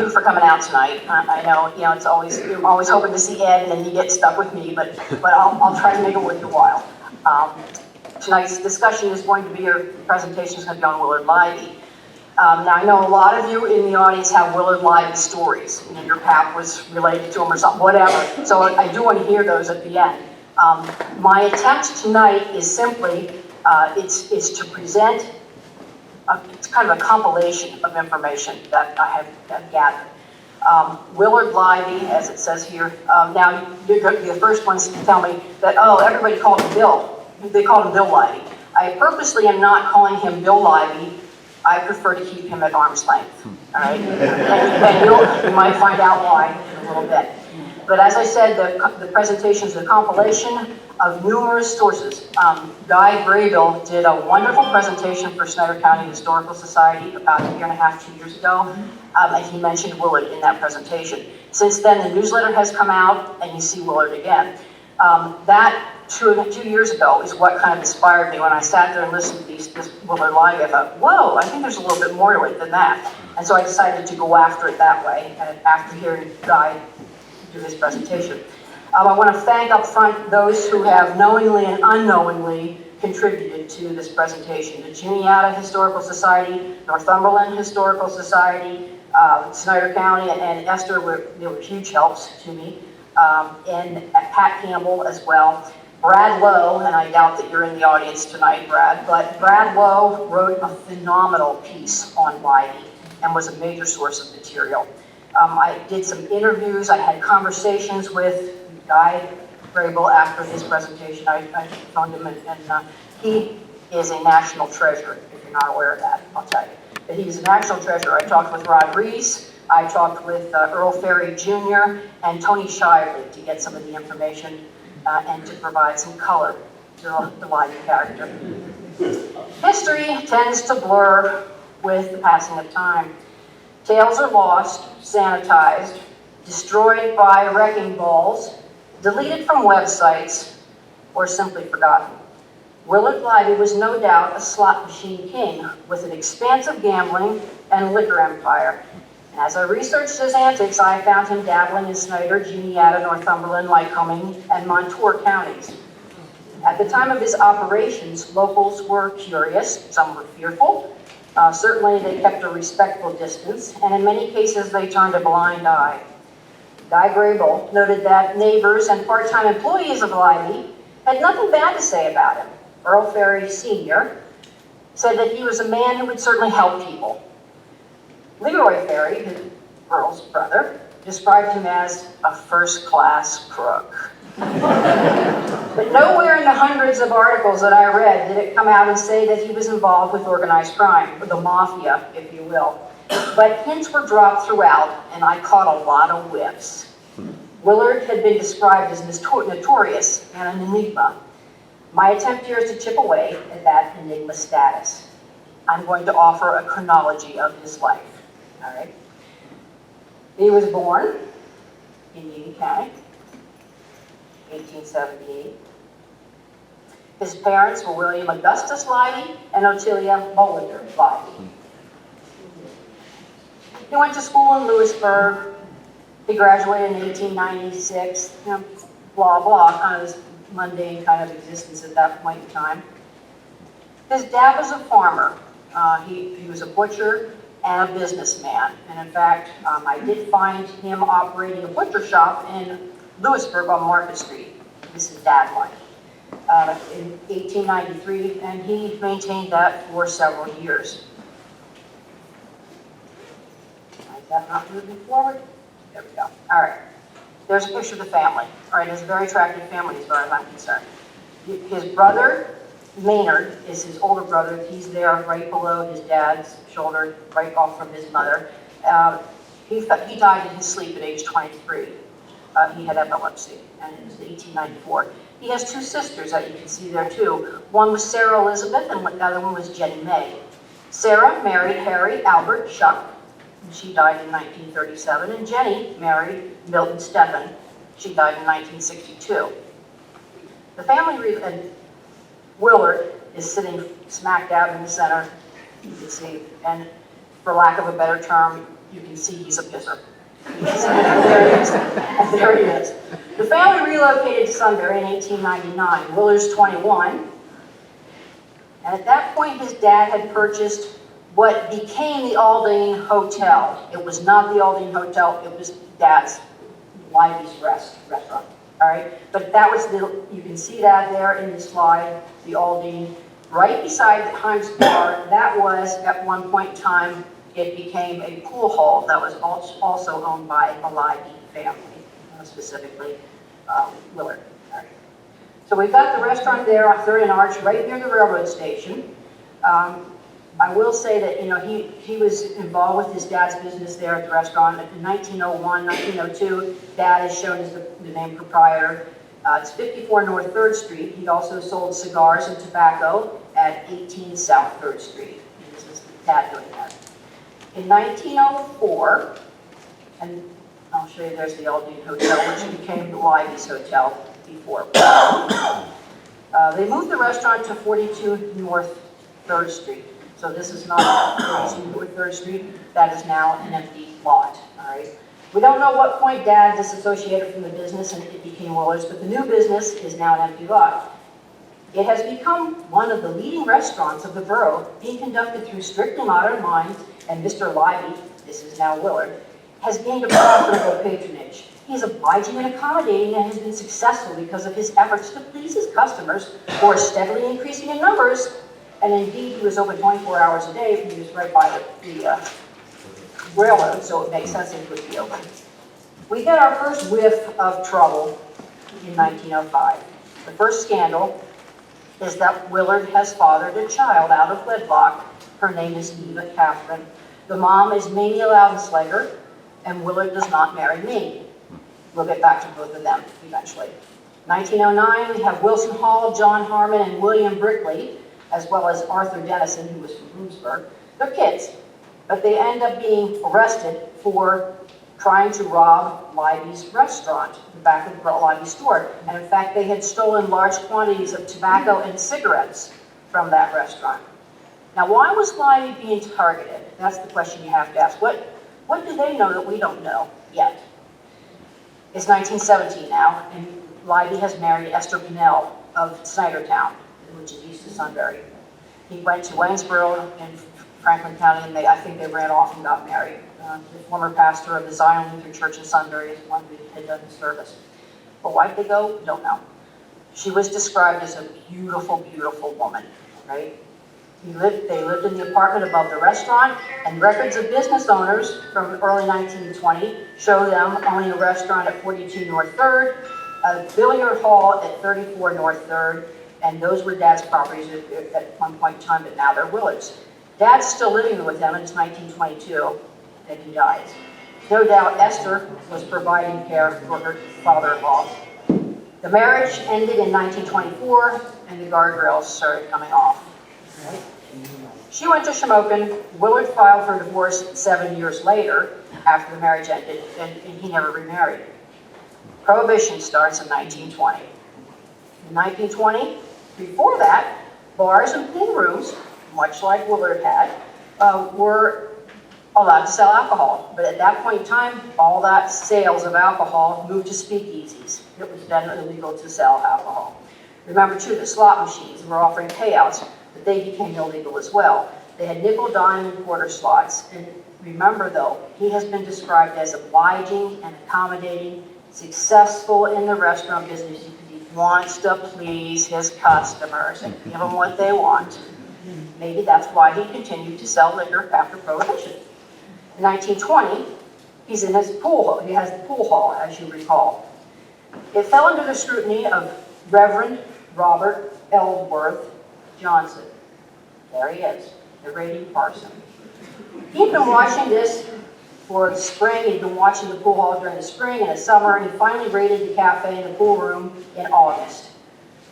you for coming out tonight. I know, it's always, you're always hoping to see Ed and then you get stuck with me, but I'll try to make it worth your while. Tonight's discussion is going to be, your presentation is going to be on Willard LEIBY. Now, I know a lot of you in the audience have Willard LEIBY stories. Your pap was related to him or something, whatever. So I do want to hear those at the end. My attempt tonight is simply, it's to present it's kind of a compilation of information that I have gathered. Willard LEIBY, as it says here, now you're the first ones to tell me that, oh, everybody called him Bill. They called him Bill LEIBY. I purposely am not calling him Bill LEIBY. I prefer to keep him at arm's length, all right? and you might find out why in a little bit. But as I said, the presentation is a compilation of numerous sources. Guy Graybill did a wonderful presentation for Snyder County Historical Society about a year and a half, 2 years ago, and he mentioned Willard in that presentation. Since then, the newsletter has come out, and you see Willard again. That two years ago is what kind of inspired me when I sat there and listened to this Willard LEIBY. I thought, whoa, I think there's a little bit more to it than that. And so I decided to go after it that way, and after hearing Guy do his presentation. I want to thank up front those who have knowingly and unknowingly contributed to this presentation. The Juniata Historical Society, Northumberland Historical Society, Snyder County, and Esther they were huge helps to me, and Pat Campbell as well. Brad Lowe, and I doubt that you're in the audience tonight, Brad, but Brad Lowe wrote a phenomenal piece on LEIBY and was a major source of material. I did some interviews, I had conversations with Guy Graybill after his presentation. I phoned him, and he is a national treasure, if you're not aware of that, I'll tell you. But he's a national treasure. I talked with Rod Reese, I talked with Earl Ferry Jr. and Tony Shively to get some of the information and to provide some color to the LEIBY character. History tends to blur with the passing of time. Tales are lost, sanitized, destroyed by wrecking balls, deleted from websites, or simply forgotten. Willard LEIBY was no doubt a slot machine king with an expansive gambling and liquor empire. And as I researched his antics, I found him dabbling in Snyder, Juniata, Northumberland, Lycoming, and Montour counties. At the time of his operations, locals were curious, some were fearful. Certainly they kept a respectful distance, and in many cases they turned a blind eye. Guy Graybill noted that neighbors and part-time employees of LEIBY had nothing bad to say about him. Earl Ferry Sr. said that he was a man who would certainly help people. Leroy Ferry, Earl's brother, described him as a first-class crook. But nowhere in the hundreds of articles that I read did it come out and say that he was involved with organized crime, or the mafia, if you will. But hints were dropped throughout, and I caught a lot of whiffs. Willard had been described as notorious and an enigma. My attempt here is to chip away at that enigma status. I'm going to offer a chronology of his life. All right. He was born in Union County, 1878. His parents were William Augustus LEIBY and Ottilia Bollinger LEIBY. He went to school in Lewisburg. He graduated in 1896. Blah, blah, kind of this mundane kind of existence at that point in time. His dad was a farmer. He was a butcher and a businessman. And in fact, I did find him operating a butcher shop in Lewisburg on Market Street. This is Dad LEIBY. In 1893, and he maintained that for several years. Is that not moving forward? There we go. All right. There's a picture of the family. All right, it's a very attractive family as far as I'm concerned. His brother, Maynard, is his older brother. He's there right below his dad's shoulder, right off from his mother. He died in his sleep at age 23. He had epilepsy, and it was 1894. He has two sisters that you can see there too. One was Sarah Elizabeth, and the other one was Jenny May. Sarah married Harry Albert Shuck. She died in 1937, and Jenny married Milton Stephan. She died in 1962. The family, and Willard is sitting smack dab in the center, you can see, and for lack of a better term, you can see he's a pisser. There he is. There he is. The family relocated to Sunbury in 1899. Willard's 21. And at that point, his dad had purchased what became the Aldine Hotel. It was not the Aldine Hotel, it was Dad's LEIBY's restaurant. All right, but that was you can see that there in the slide, the Aldine, right beside the Times Bar. That was, at one point in time, it became a pool hall that was also owned by the LEIBY family, specifically Willard. All right. So we've got the restaurant there on 3rd and Arch, right near the railroad station. I will say that, you know, he was involved with his dad's business there at the restaurant. In 1901, 1902, Dad is shown as the name proprietor. It's 54 North 3rd Street. He also sold cigars and tobacco at 18 South 3rd Street. And this is Dad doing that. In 1904, and I'll show you, there's the Aldine Hotel, which became the LEIBY's Hotel before. They moved the restaurant to 42 North 3rd Street. So this is not 42 North 3rd Street. That is now an empty lot. All right. We don't know what point Dad disassociated from the business and it became Willard's, but the new business is now an empty lot. It has become one of the leading restaurants of the borough, being conducted through strictly modern lines, and Mr. Leiby, this is now Willard, has gained a profitable patronage. He is obliging and accommodating and has been successful because of his efforts to please his customers, who are steadily increasing in numbers. And indeed, he was open 24 hours a day, and he was right by the railroad, so it makes sense that he would be open. We get our first whiff of trouble in 1905. The first scandal is that Willard has fathered a child out of wedlock. Her name is Eva Catherine. The mom is Mamie Loudenslager, and Willard does not marry Mamie. We'll get back to both of them eventually. 1909, we have Wilson Hall, John Harmon, and William Brickley, as well as Arthur Dennison, who was from Bloomsburg. They're kids, but they end up being arrested for trying to rob Leiby's restaurant, the back of the Leiby store. And in fact, they had stolen large quantities of tobacco and cigarettes from that restaurant. Now, why was Leiby being targeted? That's the question you have to ask. What do they know that we don't know yet? It's 1917 now, and Leiby has married Esther Pinnell of Snydertown, which is east of Sunbury. He went to Waynesboro in Franklin County, and I think they ran off and got married. The former pastor of the Zion Lutheran Church in Sunbury is one who had done the service. But why'd they go? Don't know. She was described as a beautiful, beautiful woman, right? They lived in the apartment above the restaurant, and records of business owners from early 1920 show them owning a restaurant at 42 North 3rd, a billiard hall at 34 North 3rd, and those were Dad's properties at one point in time, but now they're Willard's. Dad's still living with them, and it's 1922 that he dies. No doubt Esther was providing care for her father-in-law. The marriage ended in 1924, and the guardrails started coming off. Right? She went to Shamokin. Willard filed for divorce 7 years later, after the marriage ended, and he never remarried. Prohibition starts in 1920. In 1920, before that, bars and pool rooms, much like Willard had, were allowed to sell alcohol. But at that point in time, all that sales of alcohol moved to speakeasies. It was then illegal to sell alcohol. Remember, too, the slot machines were offering payouts, but they became illegal as well. They had nickel, dime, and quarter slots. And remember, though, he has been described as obliging and accommodating, successful in the restaurant business because he wants to please his customers and give them what they want. Maybe that's why he continued to sell liquor after Prohibition. In 1920, he's in his pool hall. He has the pool hall, as you recall. It fell under the scrutiny of Reverend Robert Ellsworth Johnson. There he is, the raiding parson. He'd been watching this for the spring. He'd been watching the pool hall during the spring and the summer, and he finally raided the cafe and the pool room in August.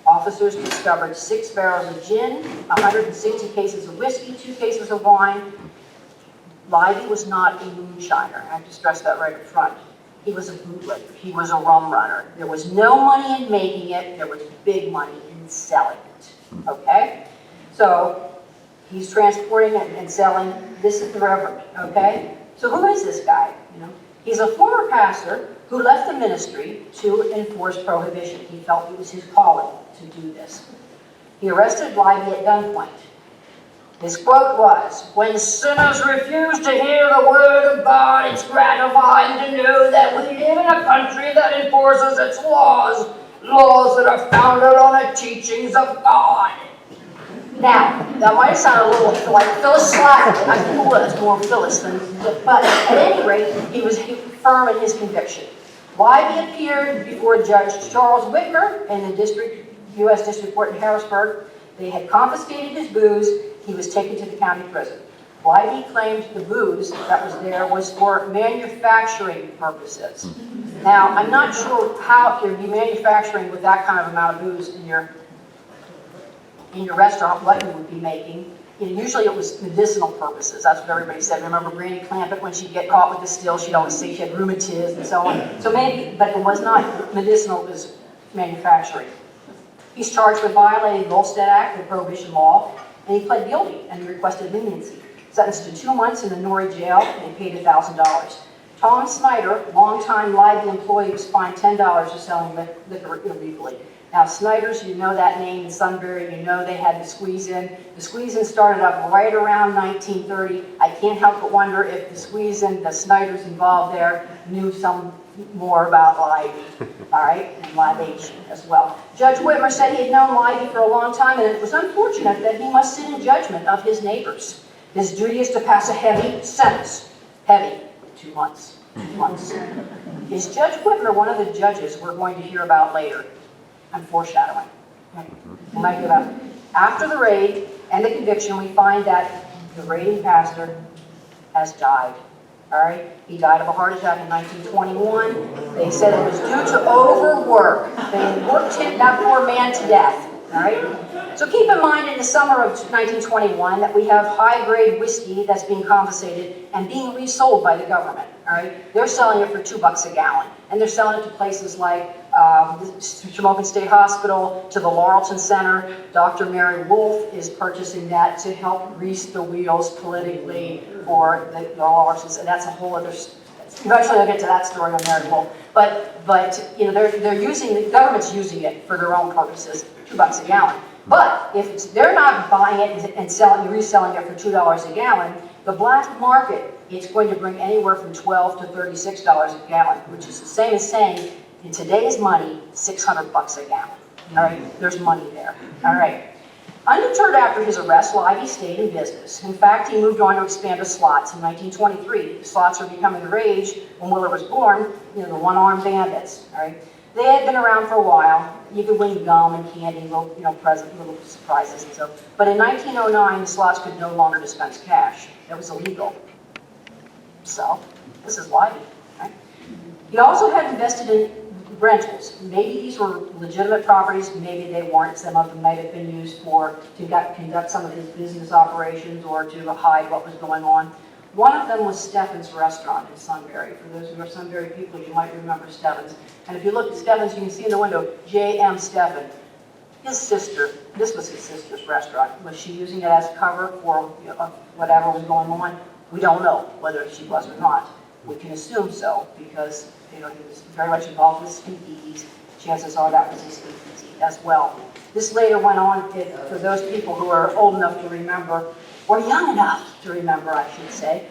Officers discovered 6 barrels of gin, 160 cases of whiskey, 2 cases of wine. Leiby was not a moonshiner. I have to stress that right up front. He was a bootlegger. He was a rum runner. There was no money in making it. There was big money in selling it. Okay? So he's transporting it and selling. This is the Reverend. Okay? So who is this guy? He's a former pastor who left the ministry to enforce prohibition. He felt it was his calling to do this. He arrested LEIBY at gunpoint. His quote was, "When sinners refuse to hear the word of God, it's gratifying to know that we live in a country that enforces its laws that are founded on the teachings of God." Now, that might sound a little like Phyllis Slacker. I think it was more Phyllis than, but at any rate, he was firm in his conviction. LEIBY appeared before Judge Charles Whitmer in the U.S. District Court in Harrisburg. They had confiscated his booze. He was taken to the county prison. LEIBY claimed the booze that was there was for manufacturing purposes. Now, I'm not sure how you'd be manufacturing with that kind of amount of booze in your restaurant, what you would be making. Usually it was medicinal purposes. That's what everybody said. Remember Granny Clampett, when she'd get caught with the still, she'd always say she had rheumatiz and so on. So maybe, but it was not medicinal, it was manufacturing. He's charged with violating the Volstead Act, the Prohibition Law, and he pled guilty and he requested leniency. Sentenced to 2 months in the Nori jail, and he paid $1,000. Tom Snyder, longtime LEIBY employee, was fined $10 for selling liquor illegally. Now, Snyder's, you know that name in Sunbury, you know they had the squeeze-in. The squeeze-in started up right around 1930. I can't help but wonder if the squeeze-in, the Snyders involved there, knew some more about LEIBY, all right, and libation as well. Judge Whitmer said he had known LEIBY for a long time, and it was unfortunate that he must sit in judgment of his neighbors. His duty is to pass a heavy sentence. Heavy. 2 months. 2 months. Is Judge Whitmer one of the judges we're going to hear about later? I'm foreshadowing. We might hear about it. After the raid and the conviction, we find that the raiding pastor has died. All right? He died of a heart attack in 1921. They said it was due to overwork. They had worked that poor man to death. All right? So keep in mind in the summer of 1921 that we have high-grade whiskey that's being confiscated and being resold by the government. All right? They're selling it for $2 a gallon. And they're selling it to places like the Shamokin State Hospital, to the Laurelton Center. Dr. Mary Wolfe is purchasing that to help grease the wheels politically for the Laureltons, and that's a whole other. Eventually, I'll get to that story on Mary Wolfe. But you know, they're using the government's using it for their own purposes, $2 a gallon. But if they're not buying it and reselling it for $2 a gallon, the black market, it's going to bring anywhere from $12 to $36 a gallon, which is the same as saying, in today's money, $600 a gallon. All right, there's money there. All right. Undeterred after his arrest, LEIBY stayed in business. In fact, he moved on to expand his slots in 1923. The slots were becoming the rage when Willard was born, the one-armed bandits. All right. They had been around for a while. You could win gum and candy, little surprises and so. But in 1909, the slots could no longer dispense cash. It was illegal. So, this is LEIBY. Right? He also had invested in rentals. Maybe these were legitimate properties, maybe they weren't. Some of them might have been used to conduct some of his business operations or to hide what was going on. One of them was Stephen's Restaurant in Sunbury. For those who are Sunbury people, you might remember Stephen's. And if you look at Stephen's, you can see in the window, J.M. Stephen. His sister, this was his sister's restaurant. Was she using it as cover for whatever was going on? We don't know whether she was or not. We can assume so, because he was very much involved with speakeasies. Chances are that was his speakeasy as well. This later went on, for those people who are old enough to remember, or young enough to remember, I should say,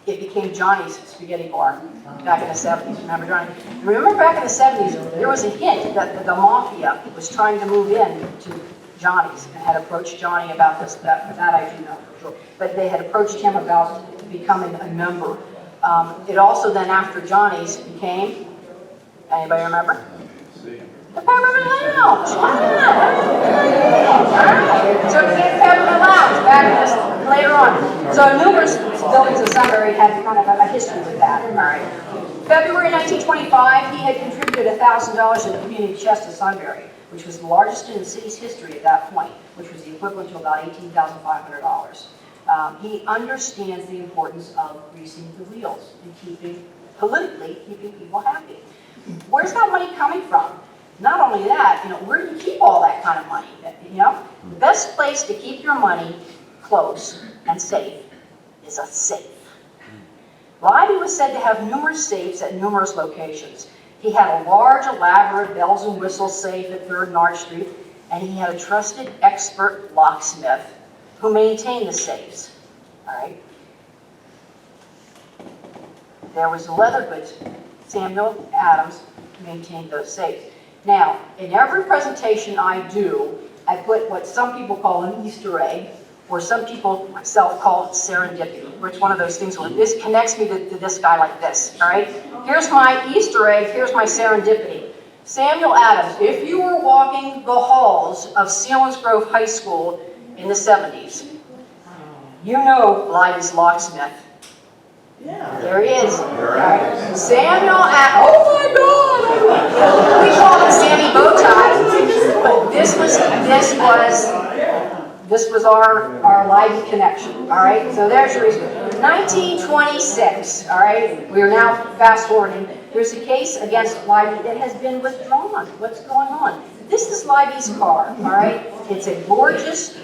it became Johnny's Spaghetti Bar back in the 70s. Remember Johnny? Remember back in the 70s, there was a hint that the mafia was trying to move in to Johnny's and had approached Johnny about this. That I do know for sure. But they had approached him about becoming a member. It also then, after Johnny's, became, anybody remember? The Peppermint Lounge. So it became Peppermint Lounge back later on. So numerous buildings in Sunbury had kind of a history with that. All right. February 1925, he had contributed $1,000 to the community chest of Sunbury, which was the largest in the city's history at that point, which was the equivalent to about $18,500. He understands the importance of greasing the wheels and politically keeping people happy. Where's that money coming from? Not only that, where do you keep all that kind of money? The best place to keep your money close and safe is a safe. Leiby was said to have numerous safes at numerous locations. He had a large, elaborate bells and whistles safe at 3rd and Arch Street, and he had a trusted expert locksmith who maintained the safes. All right. There was a leather goods. Samuel Adams maintained those safes. Now, in every presentation I do, I put what some people call an Easter egg, or some people, myself, call it serendipity, where it's one of those things where this connects me to this guy like this, all right? Here's my Easter egg, here's my serendipity. Samuel Adams, if you were walking the halls of Selinsgrove High School in the 70s, you know Leiby's locksmith. Yeah. There he is. Right. Samuel Adams. Oh my God! We call him Sammy Bowtie, but this was our Leiby connection. All right. So there's your reason. 1926. All right. We are now fast forwarding. There's a case against Leiby that has been withdrawn. What's going on? This is Leiby's car. All right. It's a gorgeous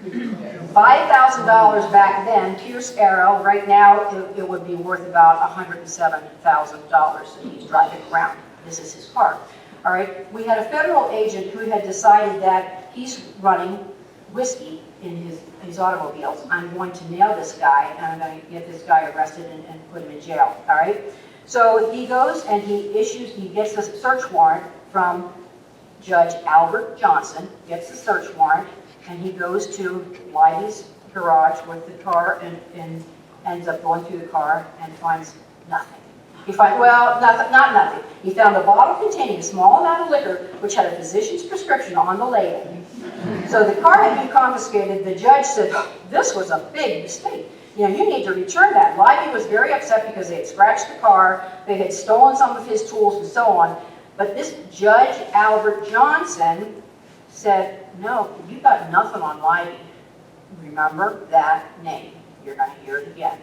$5,000 back then, Pierce Arrow. Right now, it would be worth about $107,000 that he's driving around. This is his car. All right. We had a federal agent who had decided that he's running whiskey in his automobiles. I'm going to nail this guy, and I'm going to get this guy arrested and put him in jail. All right. So he goes and he gets a search warrant from Judge Albert Johnson, gets the search warrant, and he goes to Leiby's garage with the car and ends up going through the car and finds nothing. Well, not nothing. He found a bottle containing a small amount of liquor which had a physician's prescription on the label. So the car had been confiscated. The judge said, this was a big mistake. You need to return that. Leiby was very upset because they had scratched the car, they had stolen some of his tools and so on. But this Judge Albert Johnson said, no, you got nothing on Leiby. Remember that name. You're going to hear it again.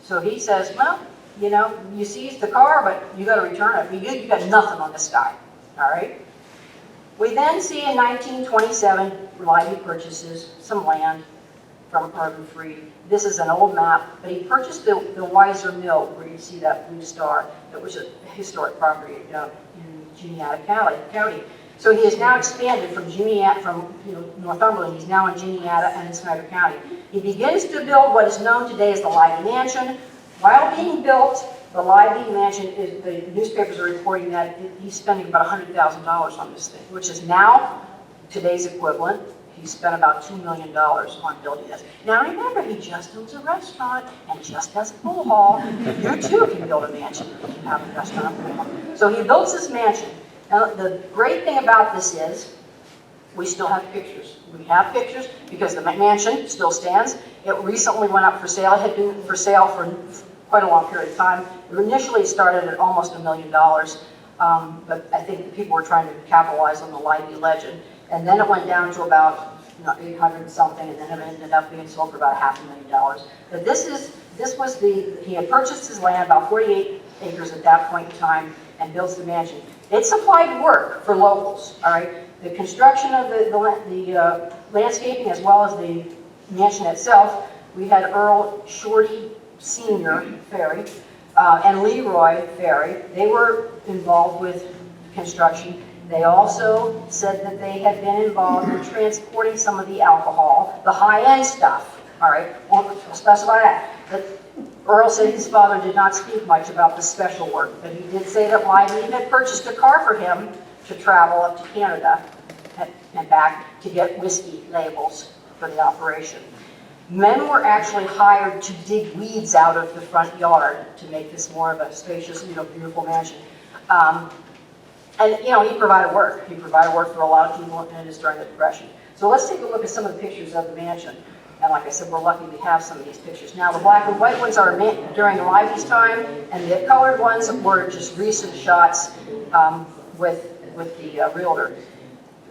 So he says, well, you seized the car, but you got to return it. You got nothing on this guy. All right? We then see in 1927, Leiby purchases some land from Urban Free. This is an old map, but he purchased the Weiser Mill, where you see that blue star, that was a historic property in Juniata County. So he has now expanded from Northumberland. He's now in Juniata and in Snyder County. He begins to build what is known today as the Leiby Mansion. While being built, the Leiby Mansion, the newspapers are reporting that he's spending about $100,000 on this thing, which is now today's equivalent. He spent about $2 million on building this. Now remember, he just owns a restaurant and just has a pool hall. You too can build a mansion if you have a restaurant and pool hall. So he builds this mansion. Now the great thing about this is we still have pictures. We have pictures because the mansion still stands. It recently went up for sale. It had been for sale for quite a long period of time. It initially started at almost $1 million, but I think the people were trying to capitalize on the Leiby legend. And then it went down to about 800 something, and then it ended up being sold for about $500,000. But he had purchased his land, about 48 acres at that point in time, and builds the mansion. It supplied work for locals, all right? The construction of the landscaping as well as the mansion itself, we had Earl Shorty Sr. Ferry and Leroy Ferry. They were involved with construction. They also said that they had been involved in transporting some of the alcohol, the high-end stuff, all right? Won't specify that. But Earl said his father did not speak much about the special work, but he did say that Leiby had purchased a car for him to travel up to Canada and back to get whiskey labels for the operation. Men were actually hired to dig weeds out of the front yard to make this more of a spacious, beautiful mansion. And he provided work. He provided work for a lot of people, and it is during the Depression. So let's take a look at some of the pictures of the mansion. And like I said, we're lucky to have some of these pictures. Now, the black and white ones are during Leiby's time, and the colored ones were just recent shots with the realtor.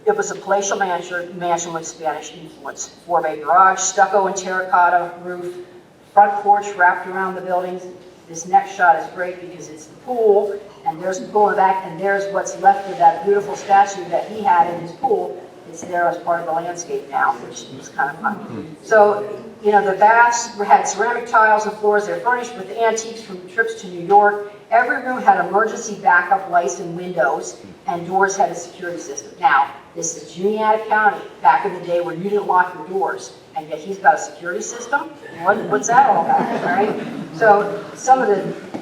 It was a palatial mansion with Spanish influence. 4-bay garage, stucco and terracotta roof, front porch wrapped around the buildings. This next shot is great because it's the pool, and there's the pool in the back, and there's what's left of that beautiful statue that he had in his pool. it's there as part of the landscape now, which is kind of fun. So, you know, the baths had ceramic tiles and floors. They're furnished with antiques from trips to New York. Every room had emergency backup lights and windows, and doors had a security system. Now, this is Juniata County, back in the day where you didn't lock your doors, and yet he's got a security system? What's that all about, right? So some of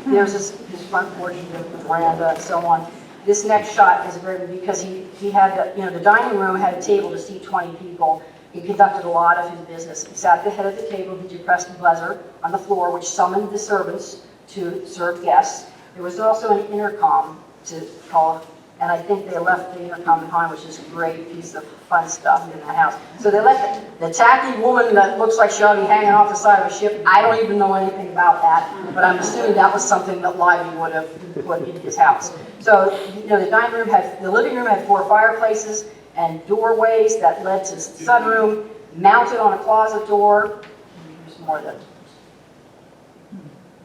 there's this front porch with the veranda and so on. This next shot is very, because he had, the dining room had a table to seat 20 people. He conducted a lot of his business. He sat at the head of the table, he depressed the buzzer on the floor, which summoned the servants to serve guests. There was also an intercom to call, and I think they left the intercom behind, which is a great piece of fun stuff in the house. So they left the tacky woman that looks like she ought to be hanging off the side of a ship. I don't even know anything about that, but I'm assuming that was something that LEIBY would have put in his house. So, the living room had 4 fireplaces and doorways that led to the sunroom, mounted on a closet door. There's more than,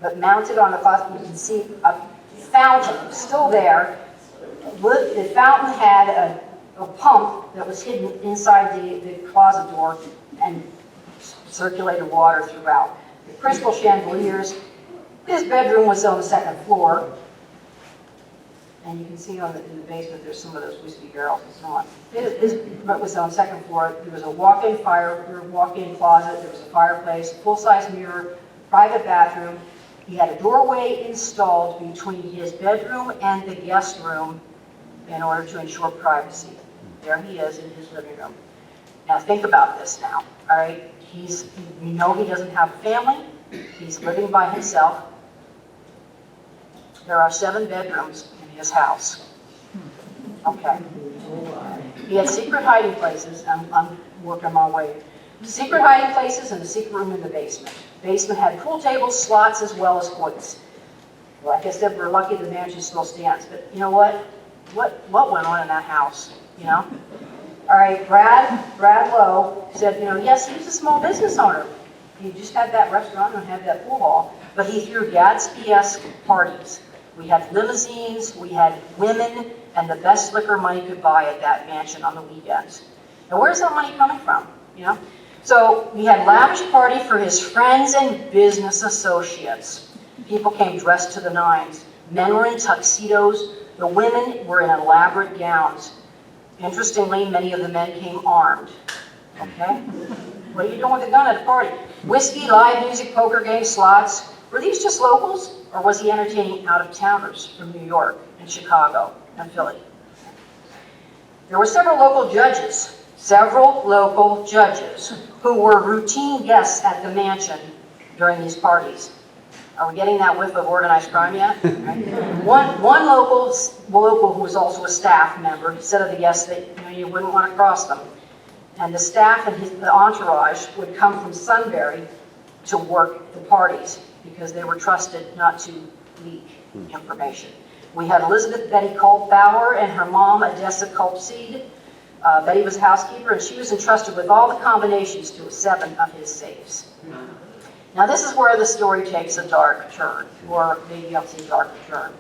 but mounted on a closet, you can see a fountain still there. The fountain had a pump that was hidden inside the closet door and circulated water throughout. The crystal chandeliers. His bedroom was on the 2nd floor. And you can see in the basement there's some of those whiskey barrels and so on. His was on the 2nd floor. There was a walk-in closet, there was a fireplace, a full-size mirror, private bathroom. He had a doorway installed between his bedroom and the guest room in order to ensure privacy. There he is in his living room. Now think about this now, all right? We know he doesn't have a family. He's living by himself. There are 7 bedrooms in his house. Okay. He had secret hiding places. I'm working my way. Secret hiding places and a secret room in the basement. The basement had pool tables, slots, as well as quotes. Like I said, we're lucky the mansion still stands. But you know what? What went on in that house? You know? All right, Brad Lowe said, yes, he was a small business owner. He just had that restaurant and had that pool hall, but he threw Gatsby-esque parties. We had limousines, we had women, and the best liquor money could buy at that mansion on the weekends. Now, where's that money coming from? So we had lavish party for his friends and business associates. People came dressed to the nines. Men were in tuxedos. The women were in elaborate gowns. Interestingly, many of the men came armed. Okay? What are you doing with a gun at a party? Whiskey, live music, poker games, slots. Were these just locals? Or was he entertaining out-of-towners from New York and Chicago and Philly? There were several local judges who were routine guests at the mansion during these parties. Are we getting that whiff of organized crime yet? Right? One local who was also a staff member said of the guests that you wouldn't want to cross them. And the staff and the entourage would come from Sunbury to work the parties because they were trusted not to leak information. We had Elizabeth Betty Culp-Bauer and her mom, Odessa Culp-Seed. Betty was housekeeper, and she was entrusted with all the combinations to 7 of his safes. Now this is where the story takes a dark turn, or maybe I'll say darker turn.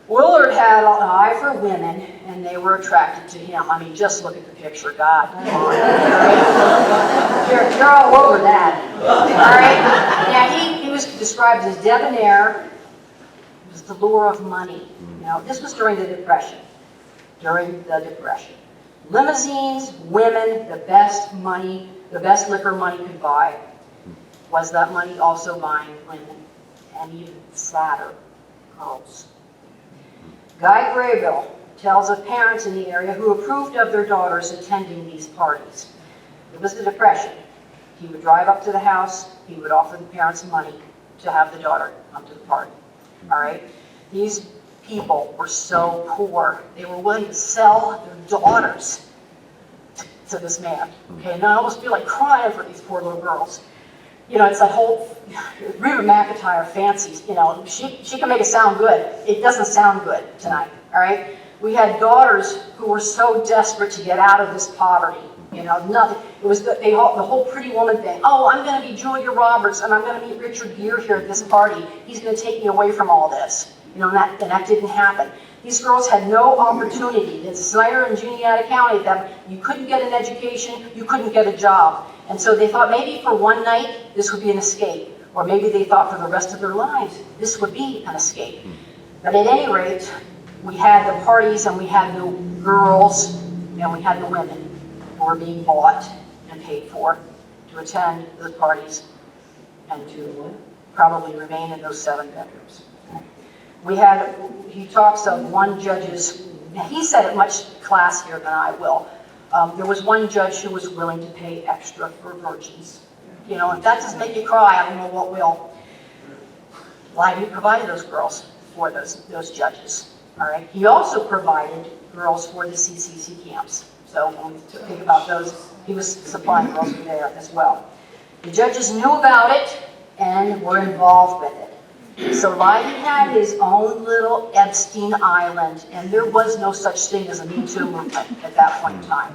Willard had an eye for women, and they were attracted to him. I mean, just look at the picture, God. You're all over that. All right? Now, he was described as debonair. It was the lure of money. This was during the Depression. Limousines, women, the best liquor money could buy. Was that money also buying women? And even sadder, girls. Guy Graybill tells of parents in the area who approved of their daughters attending these parties. It was the Depression. He would drive up to the house, he would offer the parents money to have the daughter come to the party. All right? These people were so poor, they were willing to sell their daughters to this man. Okay, and I almost feel like crying for these poor little girls. It's that whole Reba McEntire fancies. She can make it sound good. It doesn't sound good tonight, all right? We had daughters who were so desperate to get out of this poverty. Nothing. It was the whole pretty woman thing. Oh, I'm going to be Julia Roberts, and I'm going to meet Richard Gere here at this party. He's going to take me away from all this. And that didn't happen. These girls had no opportunity. In Snyder and Juniata County, you couldn't get an education, you couldn't get a job. And so they thought maybe for one night, this would be an escape. Or maybe they thought for the rest of their lives, this would be an escape. But at any rate, we had the parties and we had the girls and we had the women who were being bought and paid for to attend the parties and to probably remain in those 7 bedrooms. He talks of one judge's, he said it much classier than I will. There was one judge who was willing to pay extra for virgins. You know, if that doesn't make you cry, I don't know what will. LEIBY provided those girls for those judges. All right. He also provided girls for the CCC camps. So when we think about those, he was supplying girls for there as well. The judges knew about it and were involved with it. So LEIBY had his own little Epstein Island, and there was no such thing as a Me Too movement at that point in time.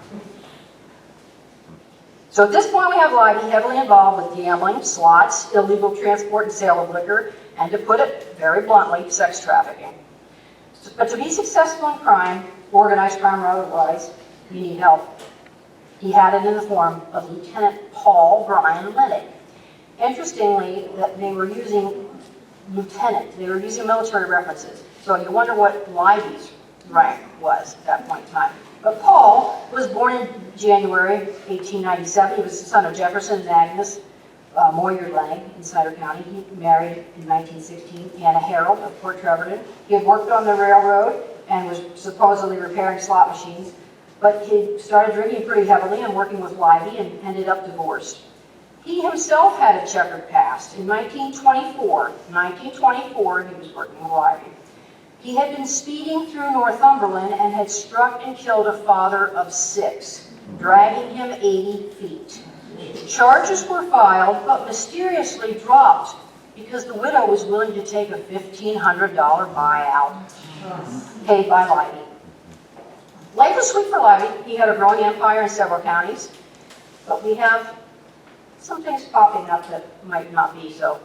So at this point we have LEIBY heavily involved with gambling, slots, illegal transport and sale of liquor, and to put it very bluntly, sex trafficking. But to be successful in crime, organized crime or otherwise, you need help. He had it in the form of Lieutenant Paul Brian Lennick. Interestingly, that they were using lieutenant, they were using military references. So you wonder what LEIBY's rank was at that point in time. But Paul was born in January 1897. He was the son of Jefferson and Agnes Moyer Lennick in Snyder County. He married in 1916 Anna Harold of Port Trevorton. He had worked on the railroad and was supposedly repairing slot machines, but he started drinking pretty heavily and working with LEIBY and ended up divorced. He himself had a checkered past. In 1924, he was working with LEIBY. He had been speeding through Northumberland and had struck and killed a father of 6, dragging him 80 feet. Charges were filed, but mysteriously dropped because the widow was willing to take a $1,500 buyout paid by LEIBY. Life was sweet for LEIBY. He had a growing empire in several counties, but we have some things popping up that might not be so.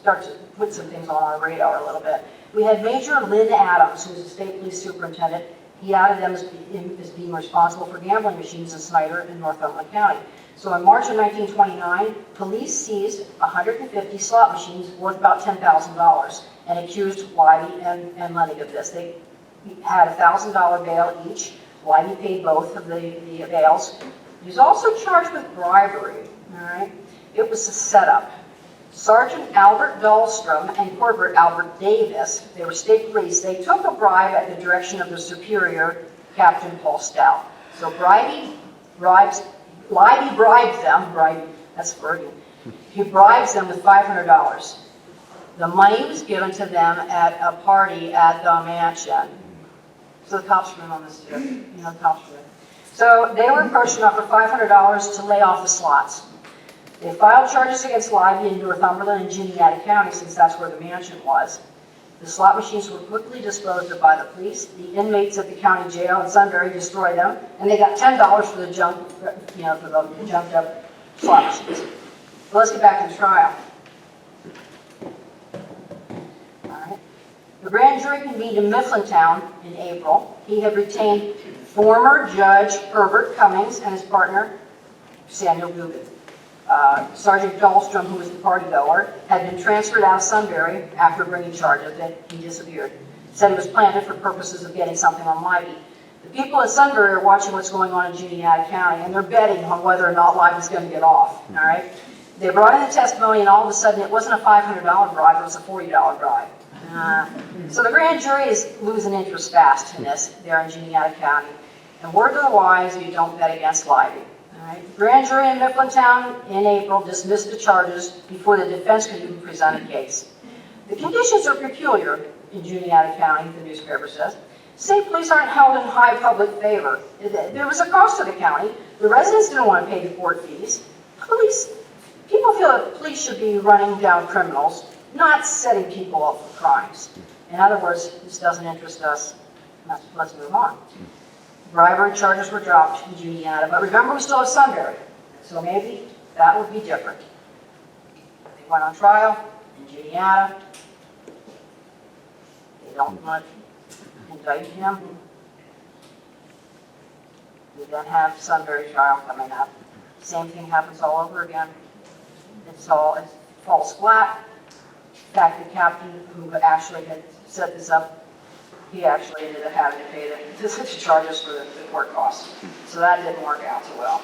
Start to put some things on our radar a little bit. We had Major Lynn Adams, who was the state police superintendent. He outed them as being responsible for gambling machines in Snyder and Northumberland County. So in March of 1929, police seized 150 slot machines worth about $10,000 and accused LEIBY and Lennick of this. They had a $1,000 bail each. LEIBY paid both of the bails. He was also charged with bribery. All right, it was a setup. Sergeant Albert Dahlstrom and Corporal Albert Davis, they were state police, they took a bribe at the direction of their superior, Captain Paul Stout. So LEIBY bribes them, that's Freudian. He bribes them with $500. The money was given to them at a party at the mansion. So the cops were in on this too, you know, the cops were in. So they were approached and offered $500 to lay off the slots. They filed charges against LEIBY in Northumberland and Juniata County, since that's where the mansion was. The slot machines were quickly disposed of by the police. The inmates at the county jail in Sunbury destroyed them, and they got $10 for the junk, for the junked up slot machines. But let's get back to the trial. All right. The grand jury convened in Mifflintown in April. He had retained former Judge Herbert Cummings and his partner, Samuel Dugan. Sergeant Dahlstrom, who was the party goer, had been transferred out of Sunbury after bringing charge of it. He disappeared. Said he was planted for purposes of getting something on LEIBY. The people in Sunbury are watching what's going on in Juniata County, and they're betting on whether or not LEIBY's going to get off. All right. They brought in the testimony, and all of a sudden, it wasn't a $500 bribe; it was a $40 bribe. So the grand jury is losing interest fast in this there in Juniata County. And word to the wise, you don't bet against LEIBY. Right. The grand jury in Mifflintown in April dismissed the charges before the defense could even present a case. The conditions are peculiar in Juniata County, the newspaper says. State police aren't held in high public favor. There was a cost to the county. The residents didn't want to pay the court fees. People feel that police should be running down criminals, not setting people up for crimes. In other words, this doesn't interest us. Let's move on. Bribery charges were dropped in Juniata, but remember, we still have Sunbury, so maybe that would be different. They went on trial in Juniata. They don't want indict him. We then have Sunbury trial coming up. Same thing happens all over again. It falls flat. In fact, the captain who actually had set this up, he actually ended up having to pay the charges for the court costs. So that didn't work out so well.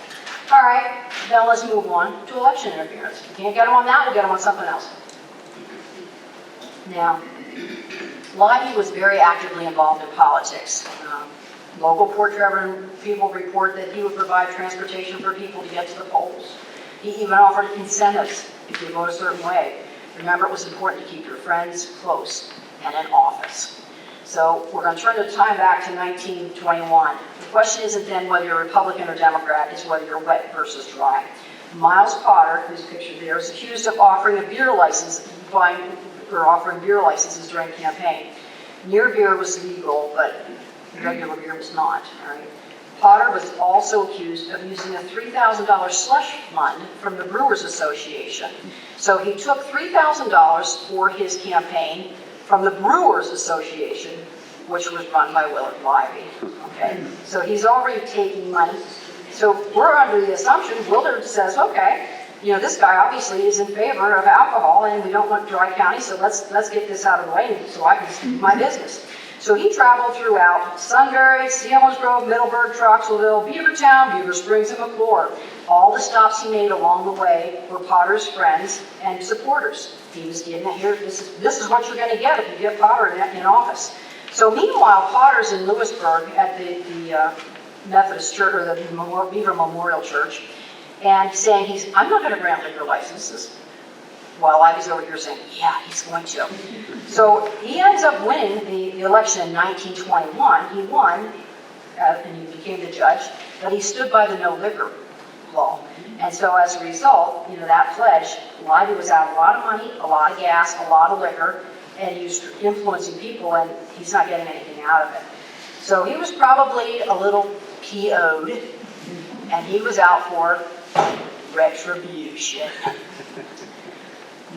All right, now let's move on to election interference. If you can't get them on that, we'll get them on something else. Now, LEIBY was very actively involved in politics. Local Port Trevor people report that he would provide transportation for people to get to the polls. He even offered incentives if you vote a certain way. Remember, it was important to keep your friends close and in office. So we're going to turn the time back to 1921. The question isn't then whether you're Republican or Democrat, it's whether you're wet versus dry. Miles Potter, who's pictured there, is accused of offering a beer license, offering beer licenses during the campaign. Near beer was legal, but regular beer was not. Right? Potter was also accused of using a $3,000 slush fund from the Brewers Association. So he took $3,000 for his campaign from the Brewers Association, which was run by Willard LEIBY. Okay, so he's already taking money. So we're under the assumption, Willard says, okay, you know, this guy obviously is in favor of alcohol and we don't want dry county, so let's get this out of the way so I can do my business. So he traveled throughout Sunbury, Selinsgrove, Middleburg, Troxelville, Beavertown, Beaver Springs, and McClure. All the stops he made along the way were Potter's friends and supporters. He was getting it here. This is what you're going to get if you get Potter in office. So meanwhile, Potter's in Lewisburg at the Methodist Church, or the Beaver Memorial Church, and saying I'm not going to grant liquor licenses. While I was over here saying, yeah, he's going to. So he ends up winning the election in 1921. He won, and he became the judge, but he stood by the no liquor law. And so as a result, you know, that pledge, LEIBY was out a lot of money, a lot of gas, a lot of liquor, and he was influencing people, and he's not getting anything out of it. So he was probably a little PO'd, and he was out for retribution.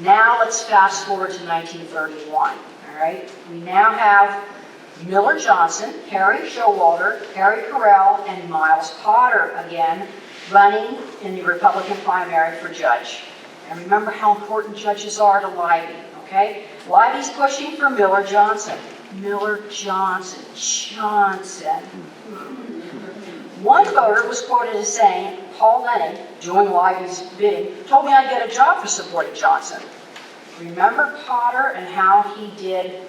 Now let's fast forward to 1931, all right? We now have Miller Johnson, Harry Showalter, Harry Carell, and Miles Potter again running in the Republican primary for judge. And remember how important judges are to LEIBY, okay? LEIBY's pushing for Miller Johnson. Miller Johnson. One voter was quoted as saying, Paul Lennon, doing LEIBY's bidding, told me I'd get a job for supporting Johnson. Remember Potter and how he did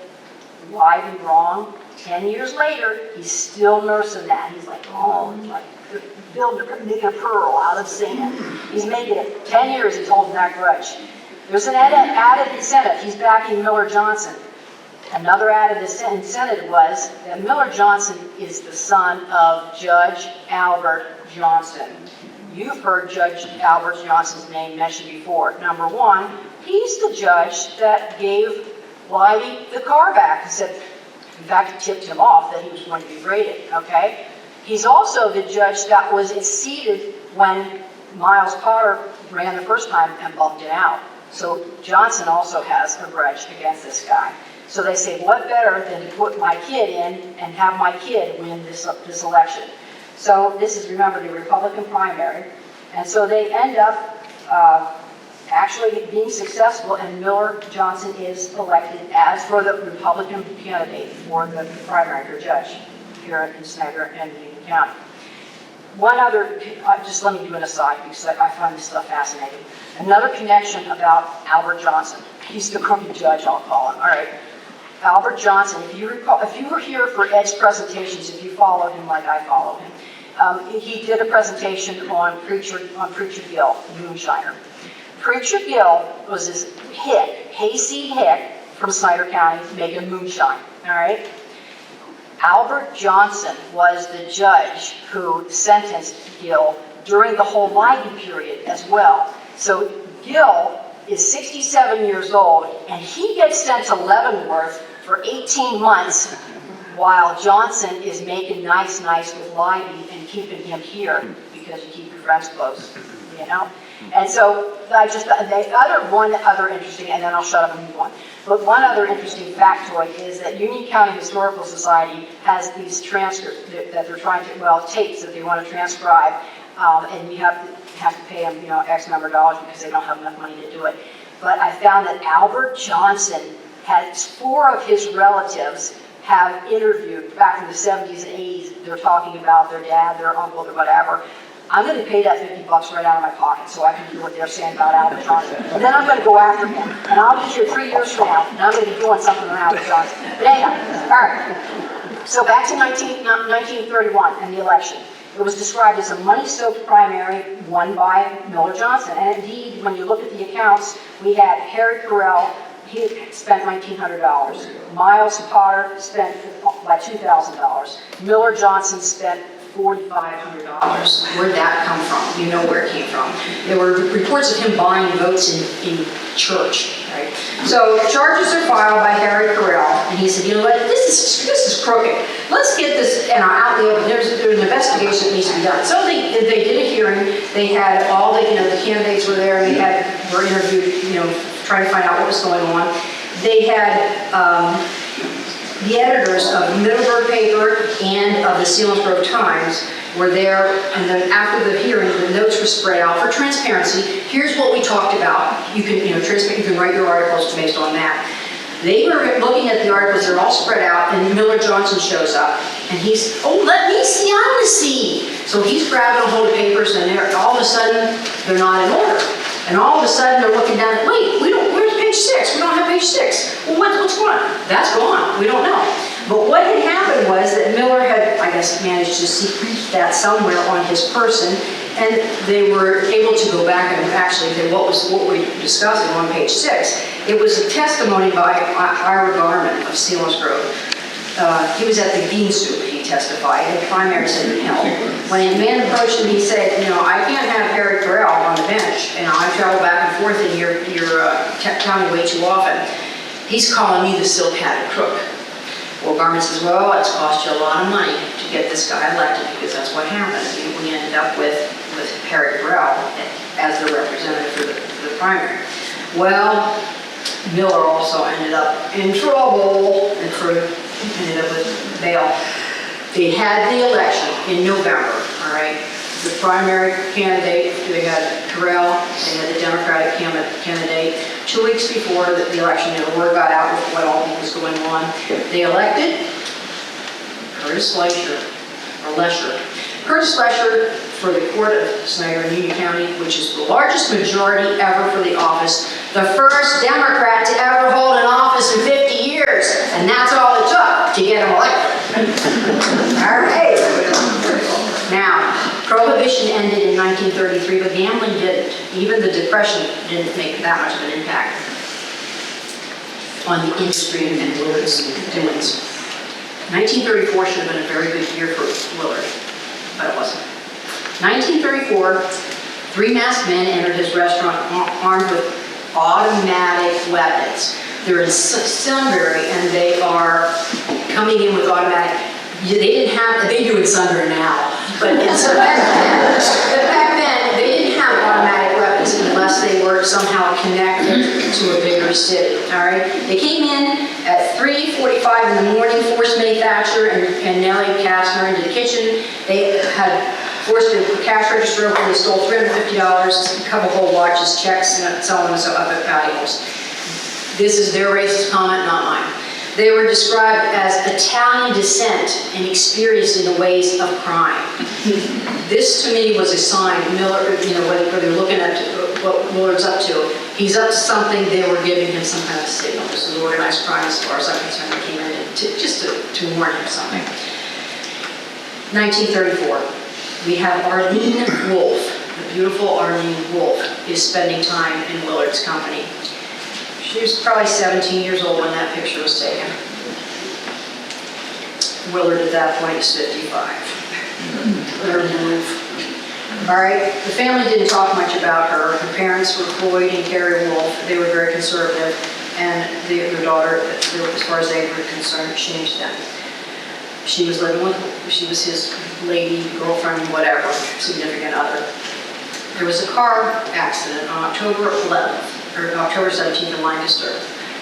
LEIBY wrong? 10 years later, he's still nursing that. He's like, making a pearl out of sand. He's making it. 10 years he's holding that grudge. There's an added incentive. He's backing Miller Johnson. Another added incentive was that Miller Johnson is the son of Judge Albert Johnson. You've heard Judge Albert Johnson's name mentioned before. Number one, he's the judge that gave LEIBY the car back. He said, in fact, tipped him off that he was going to be graded, okay? He's also the judge that was seated when Miles Potter ran the first time and bumped it out. So Johnson also has a grudge against this guy. So they say, what better than to put my kid in and have my kid win this election? So this is, remember, the Republican primary. And so they end up actually being successful, and Miller Johnson is elected as for the Republican candidate for the primary for judge here in Snyder and Union County. One other, just let me do an aside because I find this stuff fascinating. Another connection about Albert Johnson. He's the crooked judge, I'll call him. All right. Albert Johnson, if you recall, if you were here for Ed's presentations, if you followed him like I followed him, he did a presentation on Preacher Gill, Moonshiner. Preacher Gill was this hayseed hick from Snyder County making moonshine, all right? Albert Johnson was the judge who sentenced Gill during the whole LEIBY period as well. So Gill is 67 years old, and he gets sent to Leavenworth for 18 months while Johnson is making nice with LEIBY and keeping him here because you keep your friends close. you know? And so one other interesting, and then I'll shut up and move on. But one other interesting factoid is that Union County Historical Society has these transcripts that they're trying to, well, tapes that they want to transcribe, and you have to pay them, you know, X number of dollars because they don't have enough money to do it. But I found that Albert Johnson has 4 of his relatives have interviewed back in the 70s and 80s. They're talking about their dad, their uncle, or whatever. I'm going to pay that $50 right out of my pocket so I can hear what they're saying about Albert Johnson. And then I'm going to go after him. And I'll be here 3 years from now, and I'm going to be doing something with Albert Johnson. But anyhow, all right. So back to 1931 and the election. It was described as a money-soaked primary won by Miller Johnson. And indeed, when you look at the accounts, we had Harry Carell, he spent $1,900. Miles Potter spent like $2,000. Miller Johnson spent $4,500. Where'd that come from? You know where it came from. There were reports of him buying votes in church, right? So charges are filed by Harry Carell, and he said, you know what, this is crooked. Let's get this out there. There's an investigation that needs to be done. So they did a hearing. They had all the, you know, the candidates were there, and were interviewed, you know, trying to find out what was going on. They had the editors of the Middleburg paper and of the Selinsgrove Times were there, and then after the hearing, the notes were spread out for transparency. Here's what we talked about. You can, you know, you can write your articles based on that. They were looking at the articles, they're all spread out, and Miller Johnson shows up, and he's, oh, let me see, I want to see. So he's grabbing a hold of papers, and all of a sudden, they're not in order. And all of a sudden, they're looking down, wait, where's page 6? We don't have page 6. Well, what's going on? That's gone, we don't know. But what had happened was that Miller had, I guess, managed to secret that somewhere on his person, and they were able to go back and actually say what we're discussing on page 6. It was a testimony by Ira Garman of Selinsgrove. He was at the bean soup, he testified, and the primaries had been held. When a man approached him, he said, you know, I can't have Harry Carell on the bench. You know, I travel back and forth and you're telling me way too often. He's calling me the silk-hatted crook. Well, Garman says, well, it's cost you a lot of money to get this guy elected because that's what happened. We ended up with Harry Carell as the representative for the primary. Well, Miller also ended up in trouble and ended up with bail. They had the election in November, all right? The primary candidate, they had Carell, they had the Democratic candidate. 2 weeks before the election, the word got out with what all was going on. They elected Curtis Lesher. Curtis Lesher for the Court of Snyder in Union County, which is the largest majority ever for the office. The first Democrat to ever hold an office in 50 years. And that's all it took to get him elected. All right. Now, Prohibition ended in 1933, but gambling didn't. Even the Depression didn't make that much of an impact on the industry and Willard's doings. 1934 should have been a very good year for Willard, but it wasn't. 1934, 3 masked men entered his restaurant armed with automatic weapons. They're in Sunbury, and they are coming in with automatic. They do in Sunbury now, but back then, they didn't have automatic weapons unless they were somehow connected to a bigger city, all right? They came in at 3:45 in the morning, forced May Thatcher and Nellie Kastner into the kitchen. They had forced a cash register open. They stole $350, a couple gold watches, checks, and so on and so other valuables. This is their racist comment, not mine. They were described as Italian descent and experienced in the ways of crime. This, to me, was a sign. Miller, you know, whether they're looking at what Willard's up to, he's up to something. They were giving him some kind of signal. This is organized crime, as far as I'm concerned. They came in just to warn him something. 1934. We have Arlene Wolfe. The beautiful Arlene Wolfe is spending time in Willard's company. She was probably 17 years old when that picture was taken. Willard at that point is 55. All right, the family didn't talk much about her. Her parents were Floyd and Carrie Wolfe. They were very conservative, and their daughter, as far as they were concerned, changed them. She was living with, she was his lady, girlfriend, whatever, significant other. There was a car accident on October 11th, or October 17th in Lancaster.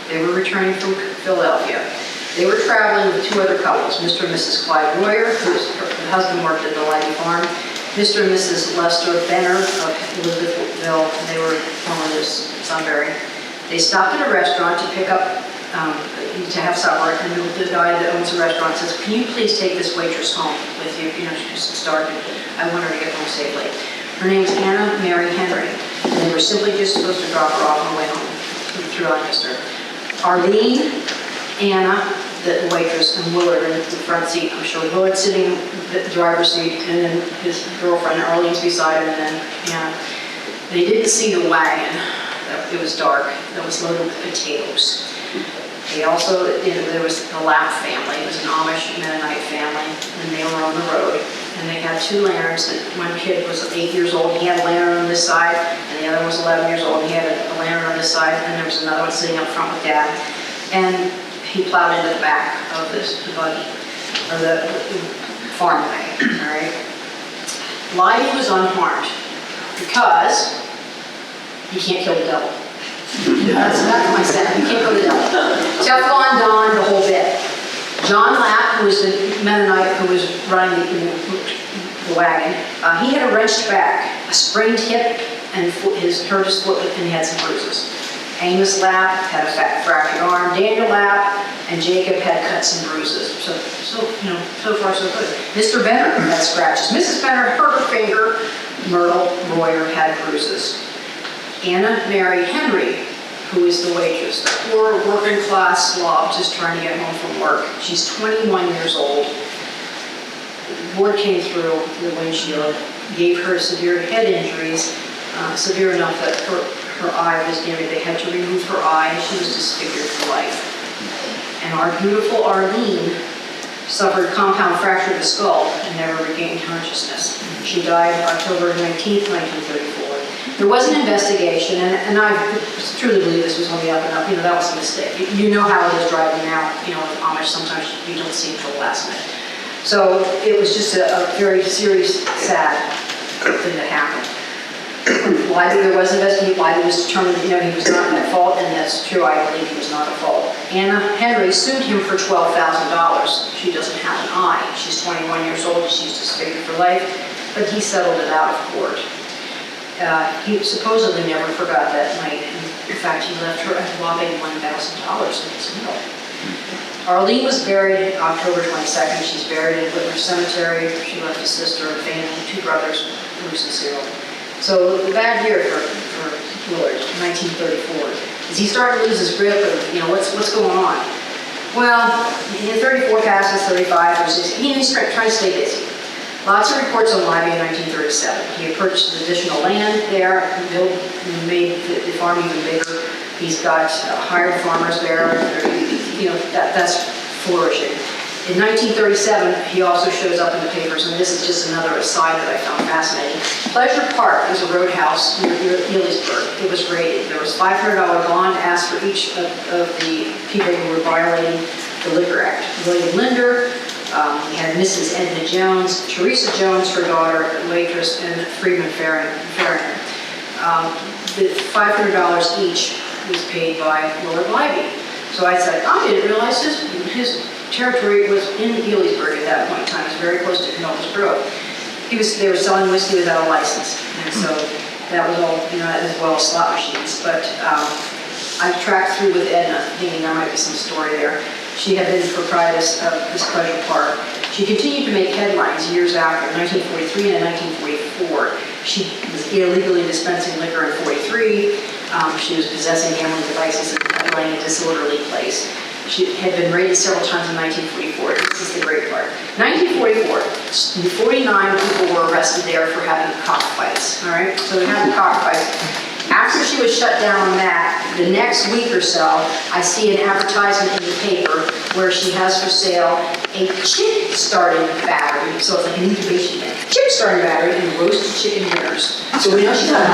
They were returning from Philadelphia. They were traveling with two other couples, Mr. and Mrs. Clyde Royer, whose husband worked at the LEIBY farm, Mr. and Mrs. Lester Benner of Elizabethville, and they were formerly of Sunbury. They stopped at a restaurant to pick up, to have supper, and the guy that owns the restaurant says, "Can you please take this waitress home with you? You know, she's starving. I want her to get home safely." Her name was Anna Mary Henry, and they were simply just supposed to drop her off on the way home through Lancaster. Arlene, Anna, the waitress, and Willard in the front seat. I'm sure Willard sitting in the driver's seat, and then his girlfriend Arlene's beside him, and then Anna. They didn't see the wagon. It was dark. That was loaded with potatoes. They also, there was the Lapp family. It was an Amish Mennonite family, and they were on the road. And they had two lanterns. One kid was 8 years old. He had a lantern on this side, and the other one was 11 years old. He had a lantern on this side, and there was another one sitting up front with Dad. And he plowed into the back of the buggy, or the farm wagon, all right? LEIBY was unharmed because you can't kill the devil. That's my saying. You can't kill the devil. Teflon Don, the whole bit. John Lapp, who was the Mennonite who was running the wagon, he had a wrenched back, a sprained hip, and hurt his foot, and he had some bruises. Amos Lapp had a fractured arm. Daniel Lapp and Jacob had cuts and bruises. So far so good. Mr. Benner had scratches. Mrs. Benner hurt her finger. Myrtle Royer had bruises. Anna Mary Henry, who is the waitress, the poor working class slob just trying to get home from work. She's 21 years old. Board came through the windshield, gave her severe head injuries, severe enough that her eye was damaged. They had to remove her eye, and she was disfigured for life. And our beautiful Arlene suffered compound fracture of the skull and never regained consciousness. She died October 19th, 1934. There was an investigation, and I truly believe this was on the up and up. That was a mistake. You know how it is driving now. With Amish, sometimes you don't see it until the last minute. So it was just a very serious, sad thing that happened. LEIBY, there was an investigation. LEIBY was determined, he was not at fault, and that's true. I believe he was not at fault. Anna Henry sued him for $12,000. She doesn't have an eye. She's 21 years old, and she's disfigured for life, but he settled it out of court. He supposedly never forgot that night. In fact, he left her a whopping $1,000 in his will. Arlene was buried October 22nd. She's buried in Whitmer Cemetery. She left a sister, a family, two brothers, Bruce and Cyril. So the bad year for Willard, 1934. Is he starting to lose his grip of, what's going on? Well, in 34 passes, 35, he's trying to stay busy. Lots of reports on LEIBY in 1937. He had purchased additional land there, made the farm even bigger. He's got hired farmers there. That's flourishing. In 1937, he also shows up in the papers, and this is just another aside that I found fascinating. Pleasure Park is a roadhouse near Ellisburg. It was raided. There was $500 bond asked for each of the people who were violating the Liquor Act. William Linder, he had Mrs. Edna Jones, Teresa Jones, her daughter, waitress, and Freeman Farringer. The $500 each was paid by Lord LEIBY. So I said, I didn't realize his territory was in Ellisburg at that point in time. It was very close to Selinsgrove. They were selling whiskey without a license, and so that was all, as well as slot machines. But I tracked through with Edna, thinking there might be some story there. She had been the proprietress of this Pleasure Park. She continued to make headlines years after, 1943 and 1944. She was illegally dispensing liquor in 43. She was possessing gambling devices and playing a disorderly place. She had been raided several times in 1944. This is the great part. 1944, 49 people were arrested there for having cockfights. All right, so they had the cockfights. After she was shut down on that, the next week or so, I see an advertisement in the paper where she has for sale a chip-starting battery. So it's like an incubation thing. Chip-starting battery and roasted chicken dinners. So we know she's not.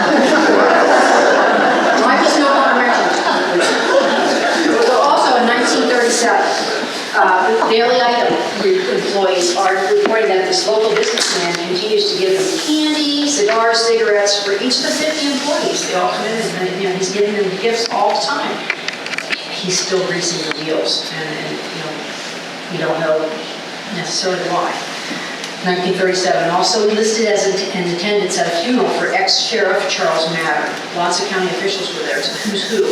I just no longer mentioned. Also in 1937, the Daily Item employees are reporting that this local businessman continues to give them candy, cigars, cigarettes for each of the 50 employees. They all come in and he's giving them gifts all the time. He's still greasing the wheels, and we don't know necessarily why. 1937, also enlisted as in attendance at a funeral for ex-sheriff Charles Madden. Lots of county officials were there. It's a who's who,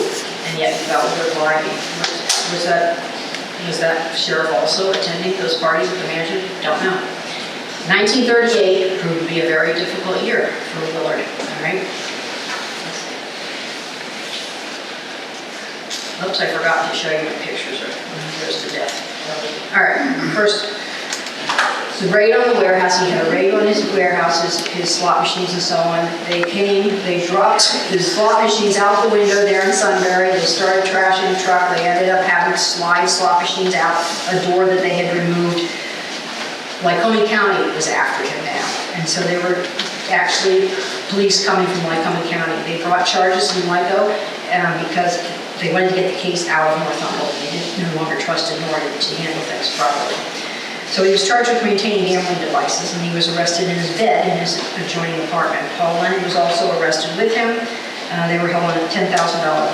and yet he got with LEIBY. Was that sheriff also attending those parties at the mansion? Don't know. 1938 proved to be a very difficult year for Willard. All right. Oops, I forgot to show you my pictures. There's the death. All right. First. The raid on the warehouse, he had a raid on his warehouses, his slot machines and so on. They came, they dropped his slot machines out the window there in Sunbury. They started trashing the truck. They ended up having to slide slot machines out a door that they had removed. Lycoming County was after him now. And so they were actually police coming from Lycoming County. They brought charges in Lyco because they wanted to get the case out of Northumberland. They no longer trusted Norton to handle things properly. So he was charged with maintaining gambling devices, and he was arrested in his bed in his adjoining apartment. Paul Lennon was also arrested with him. They were held on a $10,000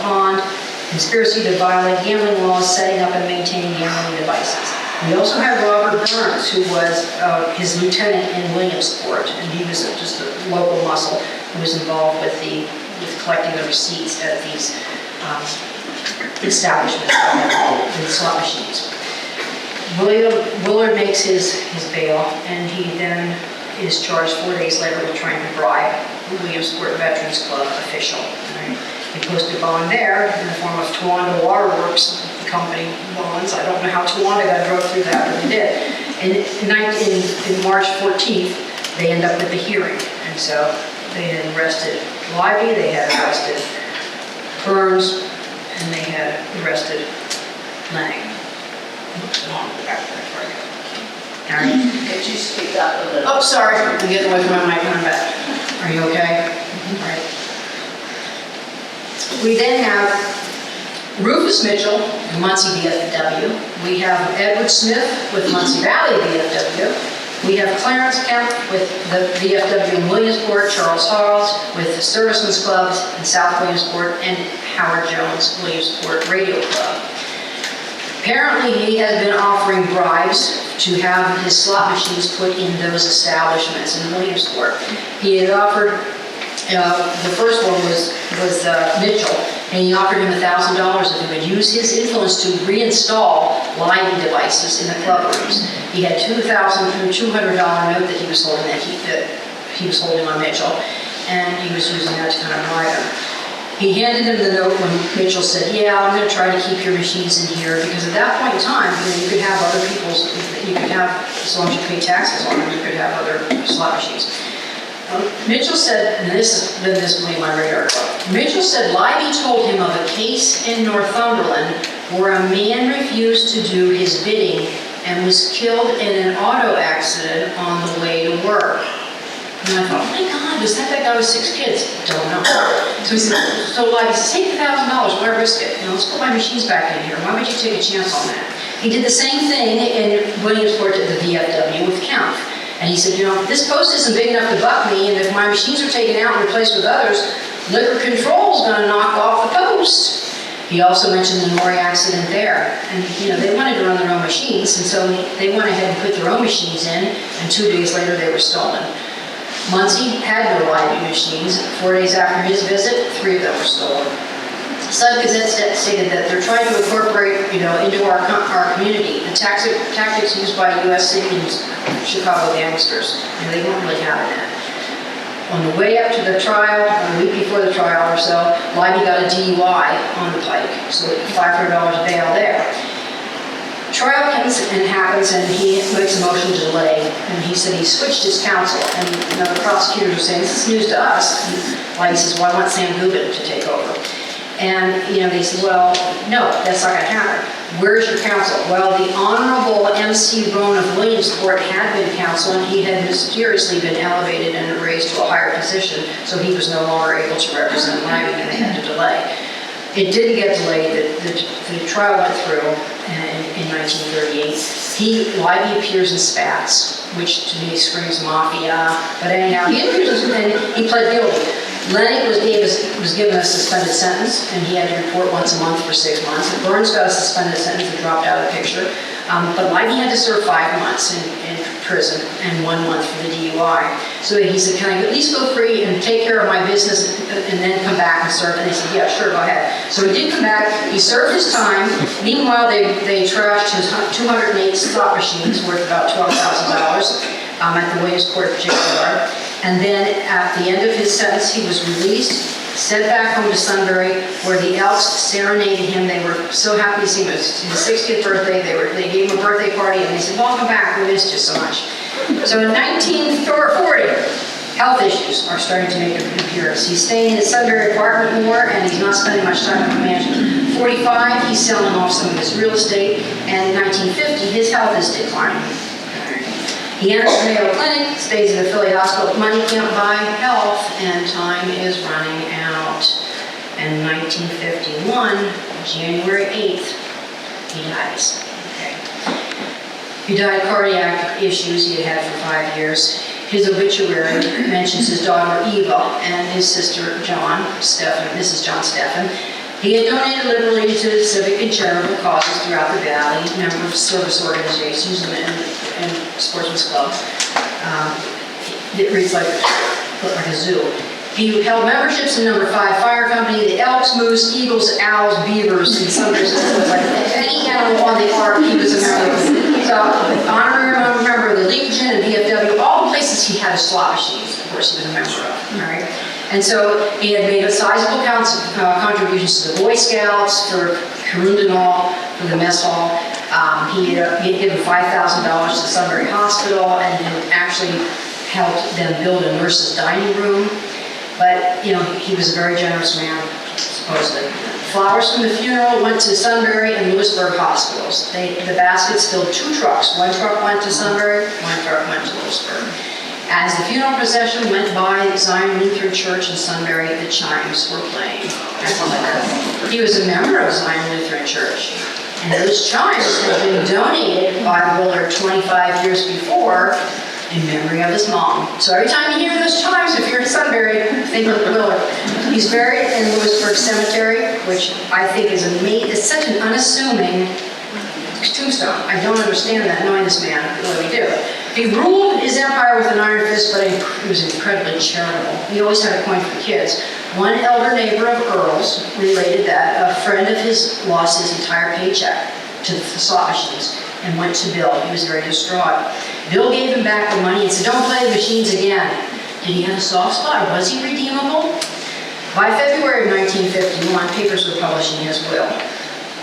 bond, conspiracy to violate gambling laws, setting up and maintaining gambling devices. We also had Robert Burns, who was his lieutenant in Williamsport, and he was just a local muscle who was involved with collecting the receipts at these establishments with slot machines. Willard makes his bail, and he then is charged 4 days later with trying to bribe a Williamsport Veterans Club official. Right? He posted bond there in the form of Towanda Waterworks Company bonds. I don't know how Towanda got drug through that, but they did. And in March 14th, they end up with the hearing. And so they had arrested LEIBY, they had arrested Burns, and they had arrested Lang. Could you speak up a little? Oh, sorry, I'm getting away from my mic on back. Are you okay? All right. We then have Rufus Mitchell, Muncie VFW. We have Edward Smith with Muncie Valley VFW. We have Clarence Kemp with the VFW in Williamsport, Charles Halls with the Servicemen's Clubs in South Williamsport, and Howard Jones, Williamsport Radio Club. Apparently, he has been offering bribes to have his slot machines put in those establishments in Williamsport. He had offered, the first one was Mitchell, and he offered him $1,000 if he would use his influence to reinstall lighting devices in the club rooms. He had $200 note that he was holding he was holding on Mitchell, and he was using that to kind of bribe him. He handed him the note when Mitchell said, yeah, I'm going to try to keep your machines in here, because at that point in time, you could have other people's, as long as you pay taxes on them, you could have other slot machines. Mitchell said, and this blew my radar. Mitchell said LEIBY told him of a case in Northumberland where a man refused to do his bidding and was killed in an auto accident on the way to work. And I thought, oh my God, was that guy with 6 kids? Don't know. So he said, so LEIBY said, take the $1,000, why risk it? Let's put my machines back in here. Why would you take a chance on that? He did the same thing in Williamsport at the VFW with Kemp. And he said, this post isn't big enough to buck me, and if my machines are taken out and replaced with others, liquor control is going to knock off the post. He also mentioned the Nori accident there. And, they wanted to run their own machines, and so they went ahead and put their own machines in, and 2 days later they were stolen. Muncie had no LEIBY machines. 4 days after his visit, 3 of them were stolen. Sun Gazette stated that they're trying to incorporate, into our community the tactics used by U.S. City and Chicago gangsters, and they weren't really having that. On the way up to the trial, a week before the trial or so, LEIBY got a DUI on the pike, so $500 bail there. Trial happens, and he makes a motion to delay, and he said he switched his counsel, and the prosecutors were saying, this is news to us. And LEIBY says, well, I want Sam Gubin to take over. And, they said, well, no, that's not going to happen. Where's your counsel? Well, the Honorable M.C. Roan of Williamsport had been counsel, and he had mysteriously been elevated and raised to a higher position, so he was no longer able to represent LEIBY, and they had to delay. It didn't get delayed. The trial went through. in 1938. LEIBY appears in spats, which to me screams mafia, but anyhow, he appears and he pled guilty. Lenny was given a suspended sentence, and he had to report once a month for 6 months. Burns got a suspended sentence and dropped out of the picture. But LEIBY had to serve 5 months in prison and 1 month for the DUI. So he said, can I at least go free and take care of my business and then come back and serve? And they said, yeah, sure, go ahead. So he did come back, he served his time. Meanwhile, they trashed his 208 slot machines worth about $12,000 at the Williamsport WILLARD. And then at the end of his sentence, he was released, sent back home to Sunbury, where the Elks serenaded him. They were so happy to see him. It was his 60th birthday. They gave him a birthday party, and they said, welcome back, we missed you so much. So in 1940, health issues are starting to make an appearance. He's staying in his Sunbury apartment more, and he's not spending much time at the mansion. 45, he's selling off some of his real estate, and in 1950, his health is declining. He enters the Mayo Clinic, stays in the Philly hospital. Money can't buy health, and time is running out. In 1951, January 8th, he dies. Okay. He died of cardiac issues he had had for 5 years. His obituary mentions his daughter Eva and his sister Mrs. John Stephan. He had donated liberally to civic and charitable causes throughout the valley, member of service organizations and sportsman's clubs. It reads like a zoo. He held memberships in number 5 Fire Company, the Elks, Moose, Eagles, Owls, Beavers, and some like any animal on the ark, he was a member of. So, honorary member of the Legion and VFW, all the places he had his slot machines, of course, he was a member of. All right. And so he had made a sizable contributions to the Boy Scouts, for Corundonal, for the mess hall. He had given $5,000 to Sunbury Hospital and had actually helped them build a nurse's dining room. But, you know, he was a very generous man, supposedly. Flowers from the funeral went to Sunbury and Lewisburg hospitals. The baskets filled 2 trucks. 1 truck went to Sunbury, 1 truck went to Lewisburg. As the funeral procession went by Zion Lutheran Church in Sunbury, the chimes were playing. He was a member of Zion Lutheran Church. And those chimes had been donated by WILLARD 25 years before in memory of his mom. So every time you hear those chimes, if you're in Sunbury, think of WILLARD. He's buried in Lewisburg Cemetery, which I think is amazing. It's such an unassuming tombstone. I don't understand that, knowing this man, I really do. He ruled his empire with an iron fist, but he was incredibly charitable. He always had a coin for the kids. One elder neighbor of Earl's related that a friend of his lost his entire paycheck to the slot machines and went to Bill. He was very distraught. Bill gave him back the money and said, don't play the machines again. Did he have a soft spot, or was he redeemable? By February of 1951, papers were publishing his will.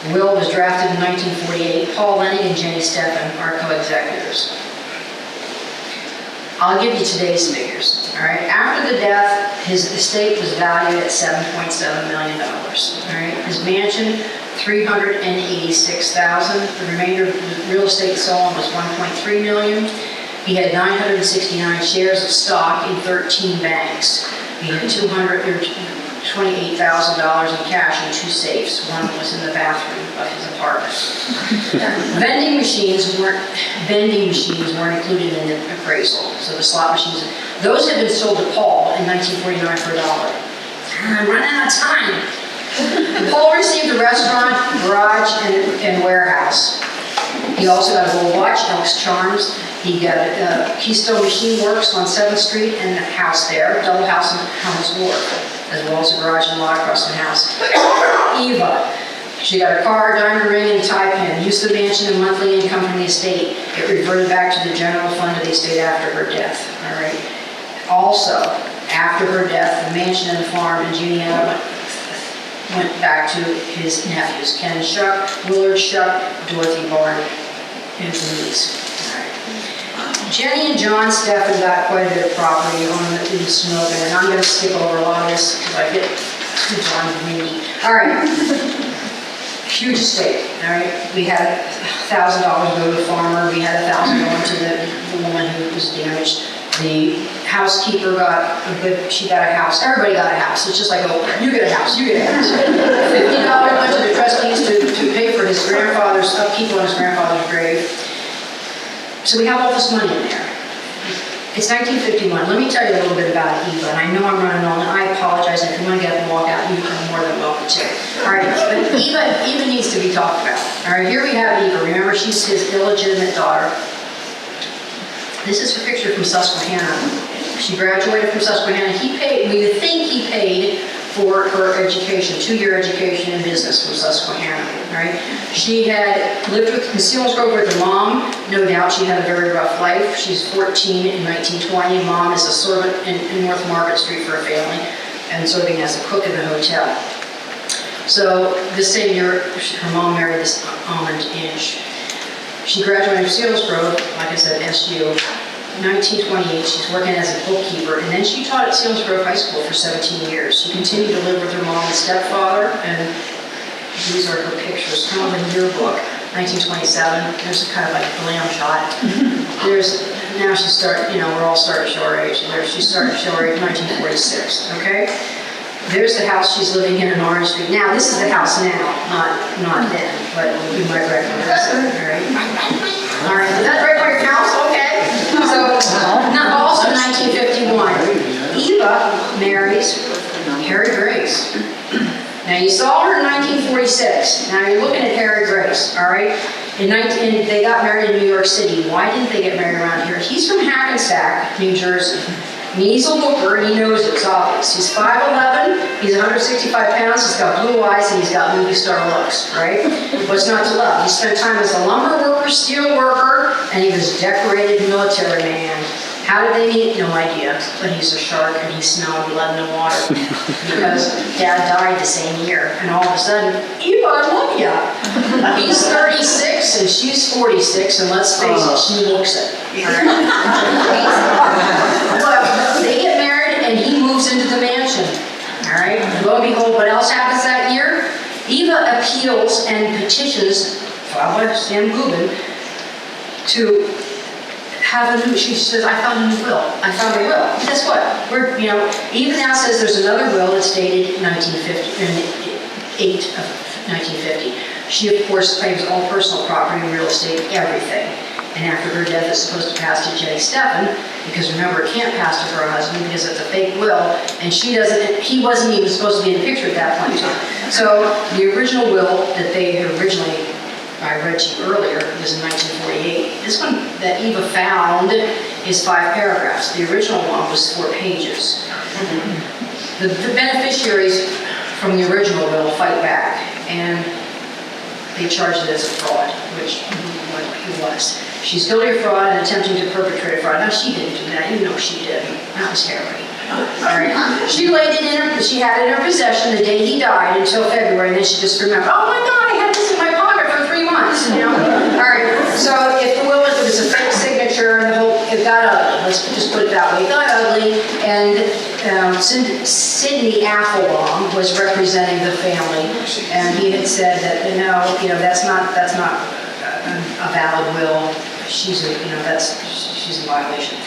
The will was drafted in 1948. Paul Lenny and Jenny Stephan are co-executors. I'll give you today's figures. All right. After the death, his estate was valued at $7.7 million. All right. His mansion, $386,000. The remainder of the real estate sold was $1.3 million. He had 969 shares of stock in 13 banks. He had $228,000 in cash in 2 safes. One was in the bathroom of his apartment. Vending machines weren't included in the appraisal. So the slot machines, those had been sold to Paul in 1949 for $1. I'm running out of time. Paul received a restaurant, garage, and warehouse. He also got a gold watch, Elks Charms. He got Keystone Machine Works on 7th Street and a house there, double house in Helmets Wharf, as well as a garage and lot across the house. Eva, she got a car, diamond ring, and tie pin, used the mansion and monthly income from the estate. It reverted back to the general fund of the estate after her death. All right. Also, after her death, the mansion and the farm in Juniata went back to his nephews, Ken Shuck, Willard Shuck, Dorothy Barn, and Louise. Jenny and John Stephan got quite a bit of property on the Snogan, and I'm going to skip over a lot of this because I get too windy. All right. Huge estate. All right. We had $1,000 go to the farmer. We had $1,000 going to the woman who was damaged. The housekeeper she got a house. Everybody got a house. It's just like, oh, you get a house, you get a house. $50 went to the trustees to pay for his grandfather's upkeep on his grandfather's grave. So we have all this money in there. It's 1951. Let me tell you a little bit about Eva, and I know I'm running on, and I apologize, and if you want to get up and walk out, you are more than welcome to. All right, but Eva needs to be talked about. All right, here we have Eva. Remember, she's his illegitimate daughter. This is her picture from Susquehanna. She graduated from Susquehanna. We would think he paid for her education, 2-year education in business from Susquehanna, right? She had lived in Selinsgrove with her mom. No doubt she had a very rough life. She's 14 in 1920. Mom is a servant in North Market Street for a family and serving as a cook in the hotel. So this same year, her mom married this almond inch. She graduated from Selinsgrove, like I said, SU. 1928, she's working as a bookkeeper, and then she taught at Selinsgrove High School for 17 years. She continued to live with her mom and stepfather, and these are her pictures, kind of a yearbook, 1927. There's a kind of like glam shot. Now she started, we're all starting to show our age. She started to show her age in 1946, okay? There's the house she's living in Orange Street. Now, this is the house now, not then, but you might recognize it, all right? All right, is that right by your house? Okay. So, also 1951, Eva marries Harry Grace. Now, you saw her in 1946. Now, you're looking at Harry Grace, all right? They got married in New York City. Why didn't they get married around here? He's from Hackensack, New Jersey. I mean, he's a looker, and he knows it's obvious. He's 5'11", he's 165 pounds, he's got blue eyes, and he's got movie star looks, right? What's not to love? He spent time as a lumber worker, steel worker, and he was a decorated military man. How did they meet? No idea. But he's a shark, and he smelled blood in the water. Because Dad died the same year, and all of a sudden, Eva, I love ya. He's 36, and she's 46, and let's face it, she looks it. Well, they get married, and he moves into the mansion. All right. Lo and behold, what else happens that year? Eva appeals and petitions Father Sam Gubin to have a new. She says, "I found a new will. I found a will." Guess what? Eva now says there's another will that's dated 1950, 1950. She, of course, claims all personal property, real estate, everything. And after her death, it's supposed to pass to Jenny Steffen, because remember, it can't pass to her husband because it's a fake will, and he wasn't even supposed to be in the picture at that point in time. So the original will that they had originally, I read to you earlier, was in 1948. This one that Eva found is 5 paragraphs. The original one was 4 pages. The beneficiaries from the original will fight back, and they charge it as a fraud, which it was. She's guilty of fraud and attempting to perpetrate a fraud. Now, she didn't do that. You know she did. That was Harry. All right. She had it in her possession the day he died until February, and then she just remembered, oh my God, I had this in my pocket for 3 months, All right. So if the will was a fake signature, and it got ugly. Let's just put it that way. It got ugly, and Sidney Applebaum was representing the family, and he had said that that's not a valid will. She's in violation.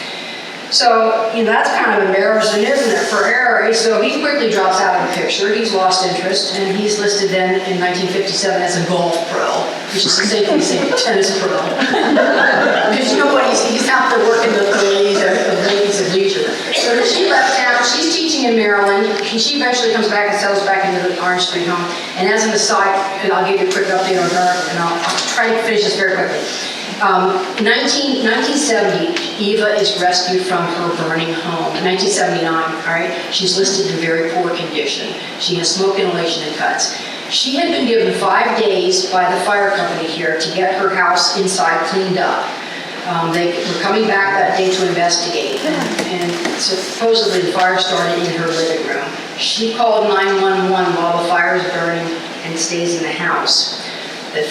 So that's kind of embarrassing, isn't it, for Harry? So he quickly drops out of the picture. He's lost interest, and he's listed then in 1957 as a golf pro, which is the same thing as saying a tennis pro. Because he's out there working the ladies of leisure. So she left town. She's teaching in Maryland. She eventually comes back and settles back into the Orange Street home. And as an aside, and I'll give you a quick update on her, and I'll try to finish this very quickly. In 1970, Eva is rescued from her burning home. In 1979, all right, she's listed in very poor condition. She has smoke inhalation and cuts. She had been given 5 days by the fire company here to get her house inside cleaned up. They were coming back that day to investigate, and supposedly the fire started in her living room. She called 911 while the fire is burning and stays in the house. The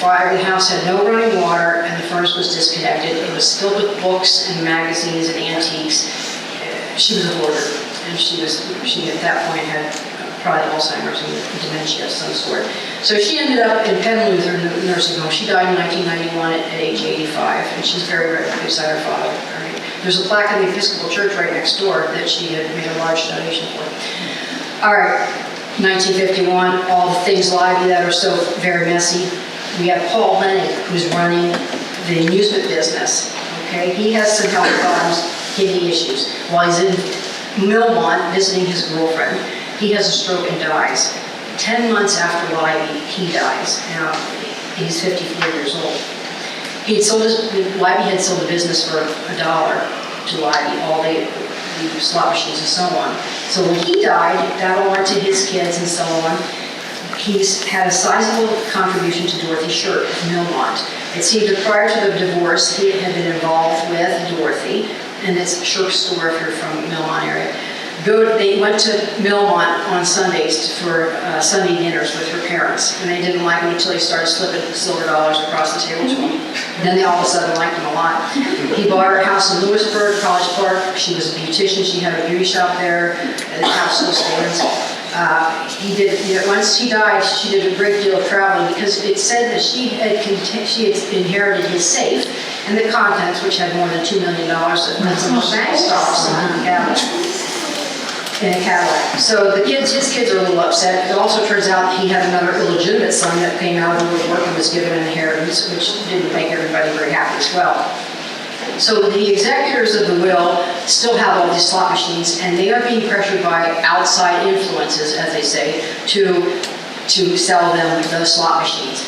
house had no running water, and the furnace was disconnected. It was filled with books and magazines and antiques. She was a hoarder, and she at that point had probably Alzheimer's and dementia of some sort. So she ended up in Penn Lutheran nursing home. She died in 1991 at age 85, and she's buried right beside her father. Right? There's a plaque in the Episcopal Church right next door that she had made a large donation for. All right, 1951, all the things LEIBY that are so very messy. We have Paul Lenning, who's running the amusement business, okay? He has some health problems, kidney issues. While he's in Millmont visiting his girlfriend, he has a stroke and dies. 10 months after LEIBY, he dies. Now, he's 54 years old. LEIBY had sold the business for $1 to LEIBY, all the slot machines and so on. So when he died, that all went to his kids and so on. He's had a sizable contribution to Dorothy Shirt of Millmont. It seemed that prior to the divorce, he had been involved with Dorothy, and it's Shirt store if you're from the Millmont area. They went to Millmont on Sundays for Sunday dinners with her parents, and they didn't like him until he started slipping silver dollars across the table to them. And then they all of a sudden liked him a lot. He bought her a house in Lewisburg, College Park. She was a beautician. She had a beauty shop there, and the house still stands. Once he died, she did a great deal of traveling because it said that she had inherited his safe and the contents, which had more than $2 million of bank stocks in a Cadillac. So his kids are a little upset. It also turns out he had another illegitimate son that came out of the woodwork and was given an inheritance, which didn't make everybody very happy as well. So the executors of the will still have all these slot machines, and they are being pressured by outside influences, as they say, to sell them those slot machines.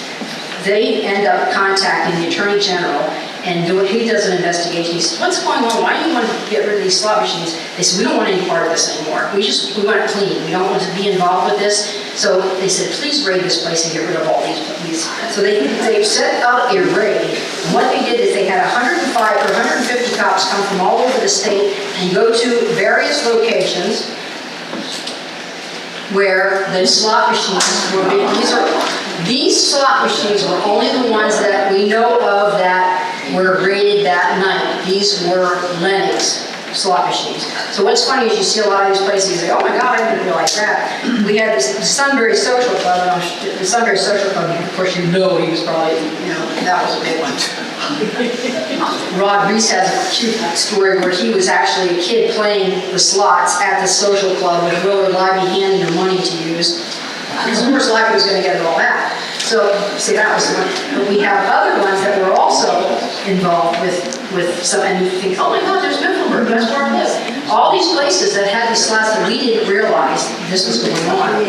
They end up contacting the Attorney General, and he does an investigation. He says, "What's going on? Why do you want to get rid of these slot machines?" They said, "We don't want any part of this anymore. We want it clean. We don't want to be involved with this." So they said, "Please raid this place and get rid of all these." So they set out a raid. And what they did is they had 105 or 150 cops come from all over the state and go to various locations where the slot machines were being. These slot machines were only the ones that we know of that were raided that night. These were Lenning's slot machines. So what's funny is you see a lot of these places, you say, "Oh my God, I didn't realize that." We had the Sunbury Social Club, the Sunbury Social Club, of course you know he was probably, that was a big one. Rod Reese has a cute story where he was actually a kid playing the slots at the social club with Willard LEIBY handing him money to use. Because of course LEIBY was going to get it all back. So that was the one. But we have other ones that were also involved with some, and you think, "Oh my God, there's Mifflinburg, that's where it is." All these places that had these slots that we didn't realize this was going on.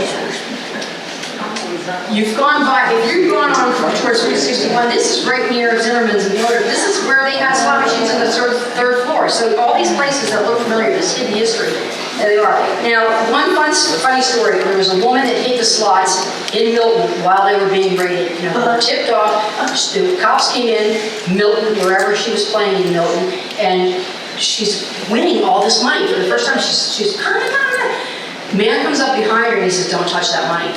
You've gone by, if you've gone on towards 361, this is right near Zimmerman's and Willard. This is where they had slot machines on the third floor. So all these places that look familiar, this hidden history, there they are. Now, one funny story, there was a woman that hid the slots in Milton while they were being raided. They were tipped off, the cops came in, Milton, wherever she was playing in Milton, and she's winning all this money. For the first time, she's man comes up behind her and he says, "Don't touch that money."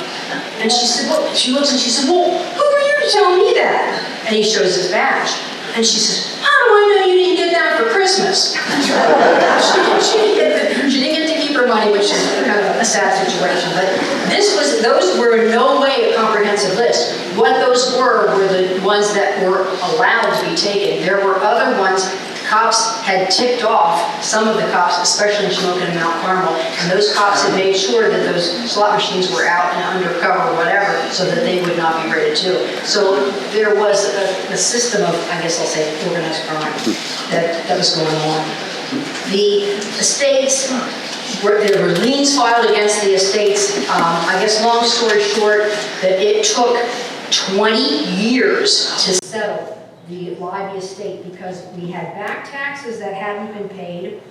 And she said, "Well," she looks and she said, "Well, who are you to tell me that?" And he shows his badge. And she says, "How do I know you didn't get that for Christmas?" she didn't get to keep her money, which is kind of a sad situation. But those were in no way a comprehensive list. What those were the ones that were allowed to be taken. There were other ones. Cops had tipped off, some of the cops, especially in Shamokin and Mount Carmel, and those cops had made sure that those slot machines were out and undercover or whatever, so that they would not be raided too. So there was a system of, I guess I'll say, organized crime that was going on. The estates, there were liens filed against the estates. I guess long story short, that it took 20 years to settle the LEIBY estate because we had back taxes that hadn't been paid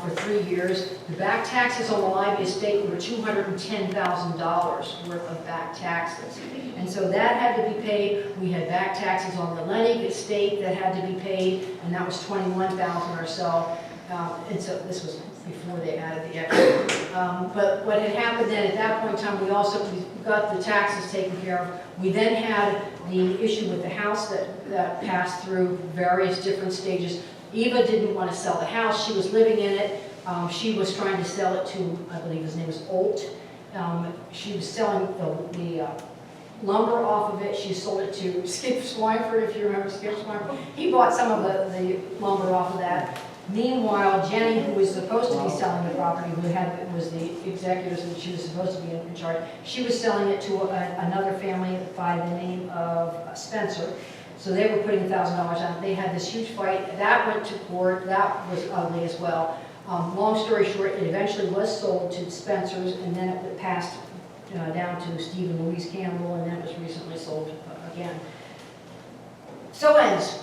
for 3 years. The back taxes on the LEIBY estate were $210,000 worth of back taxes. And so that had to be paid. We had back taxes on the Lenning estate that had to be paid, and that was $21,000 or so. And so this was before they added the extra. But what had happened then at that point in time, we got the taxes taken care of. We then had the issue with the house that passed through various different stages. Eva didn't want to sell the house. She was living in it. She was trying to sell it to, I believe his name was Olt. She was selling the lumber off of it. She sold it to Skip Swineford, if you remember Skip Swineford. He bought some of the lumber off of that. Meanwhile, Jenny, who was supposed to be selling the property, was the executor, and she was supposed to be in charge, she was selling it to another family by the name of Spencer. So they were putting $1,000 on it. They had this huge fight. That went to court. That was ugly as well. Long story short, it eventually was sold to Spencer's, and then it passed down to Steve and Louise Campbell, and then it was recently sold again. So ends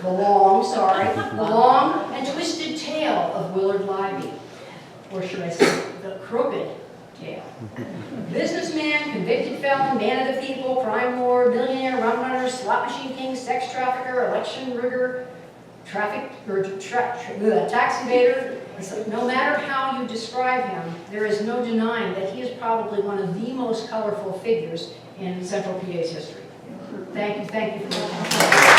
the long and twisted tale of Willard Libby, or should I say, the crooked tale. Businessman, convicted felon, man of the people, crime lord, millionaire, rum runner, slot machine king, sex trafficker, election rigger, tax evader. So no matter how you describe him, there is no denying that he is probably one of the most colorful figures in Central PA's history. Thank you for your time.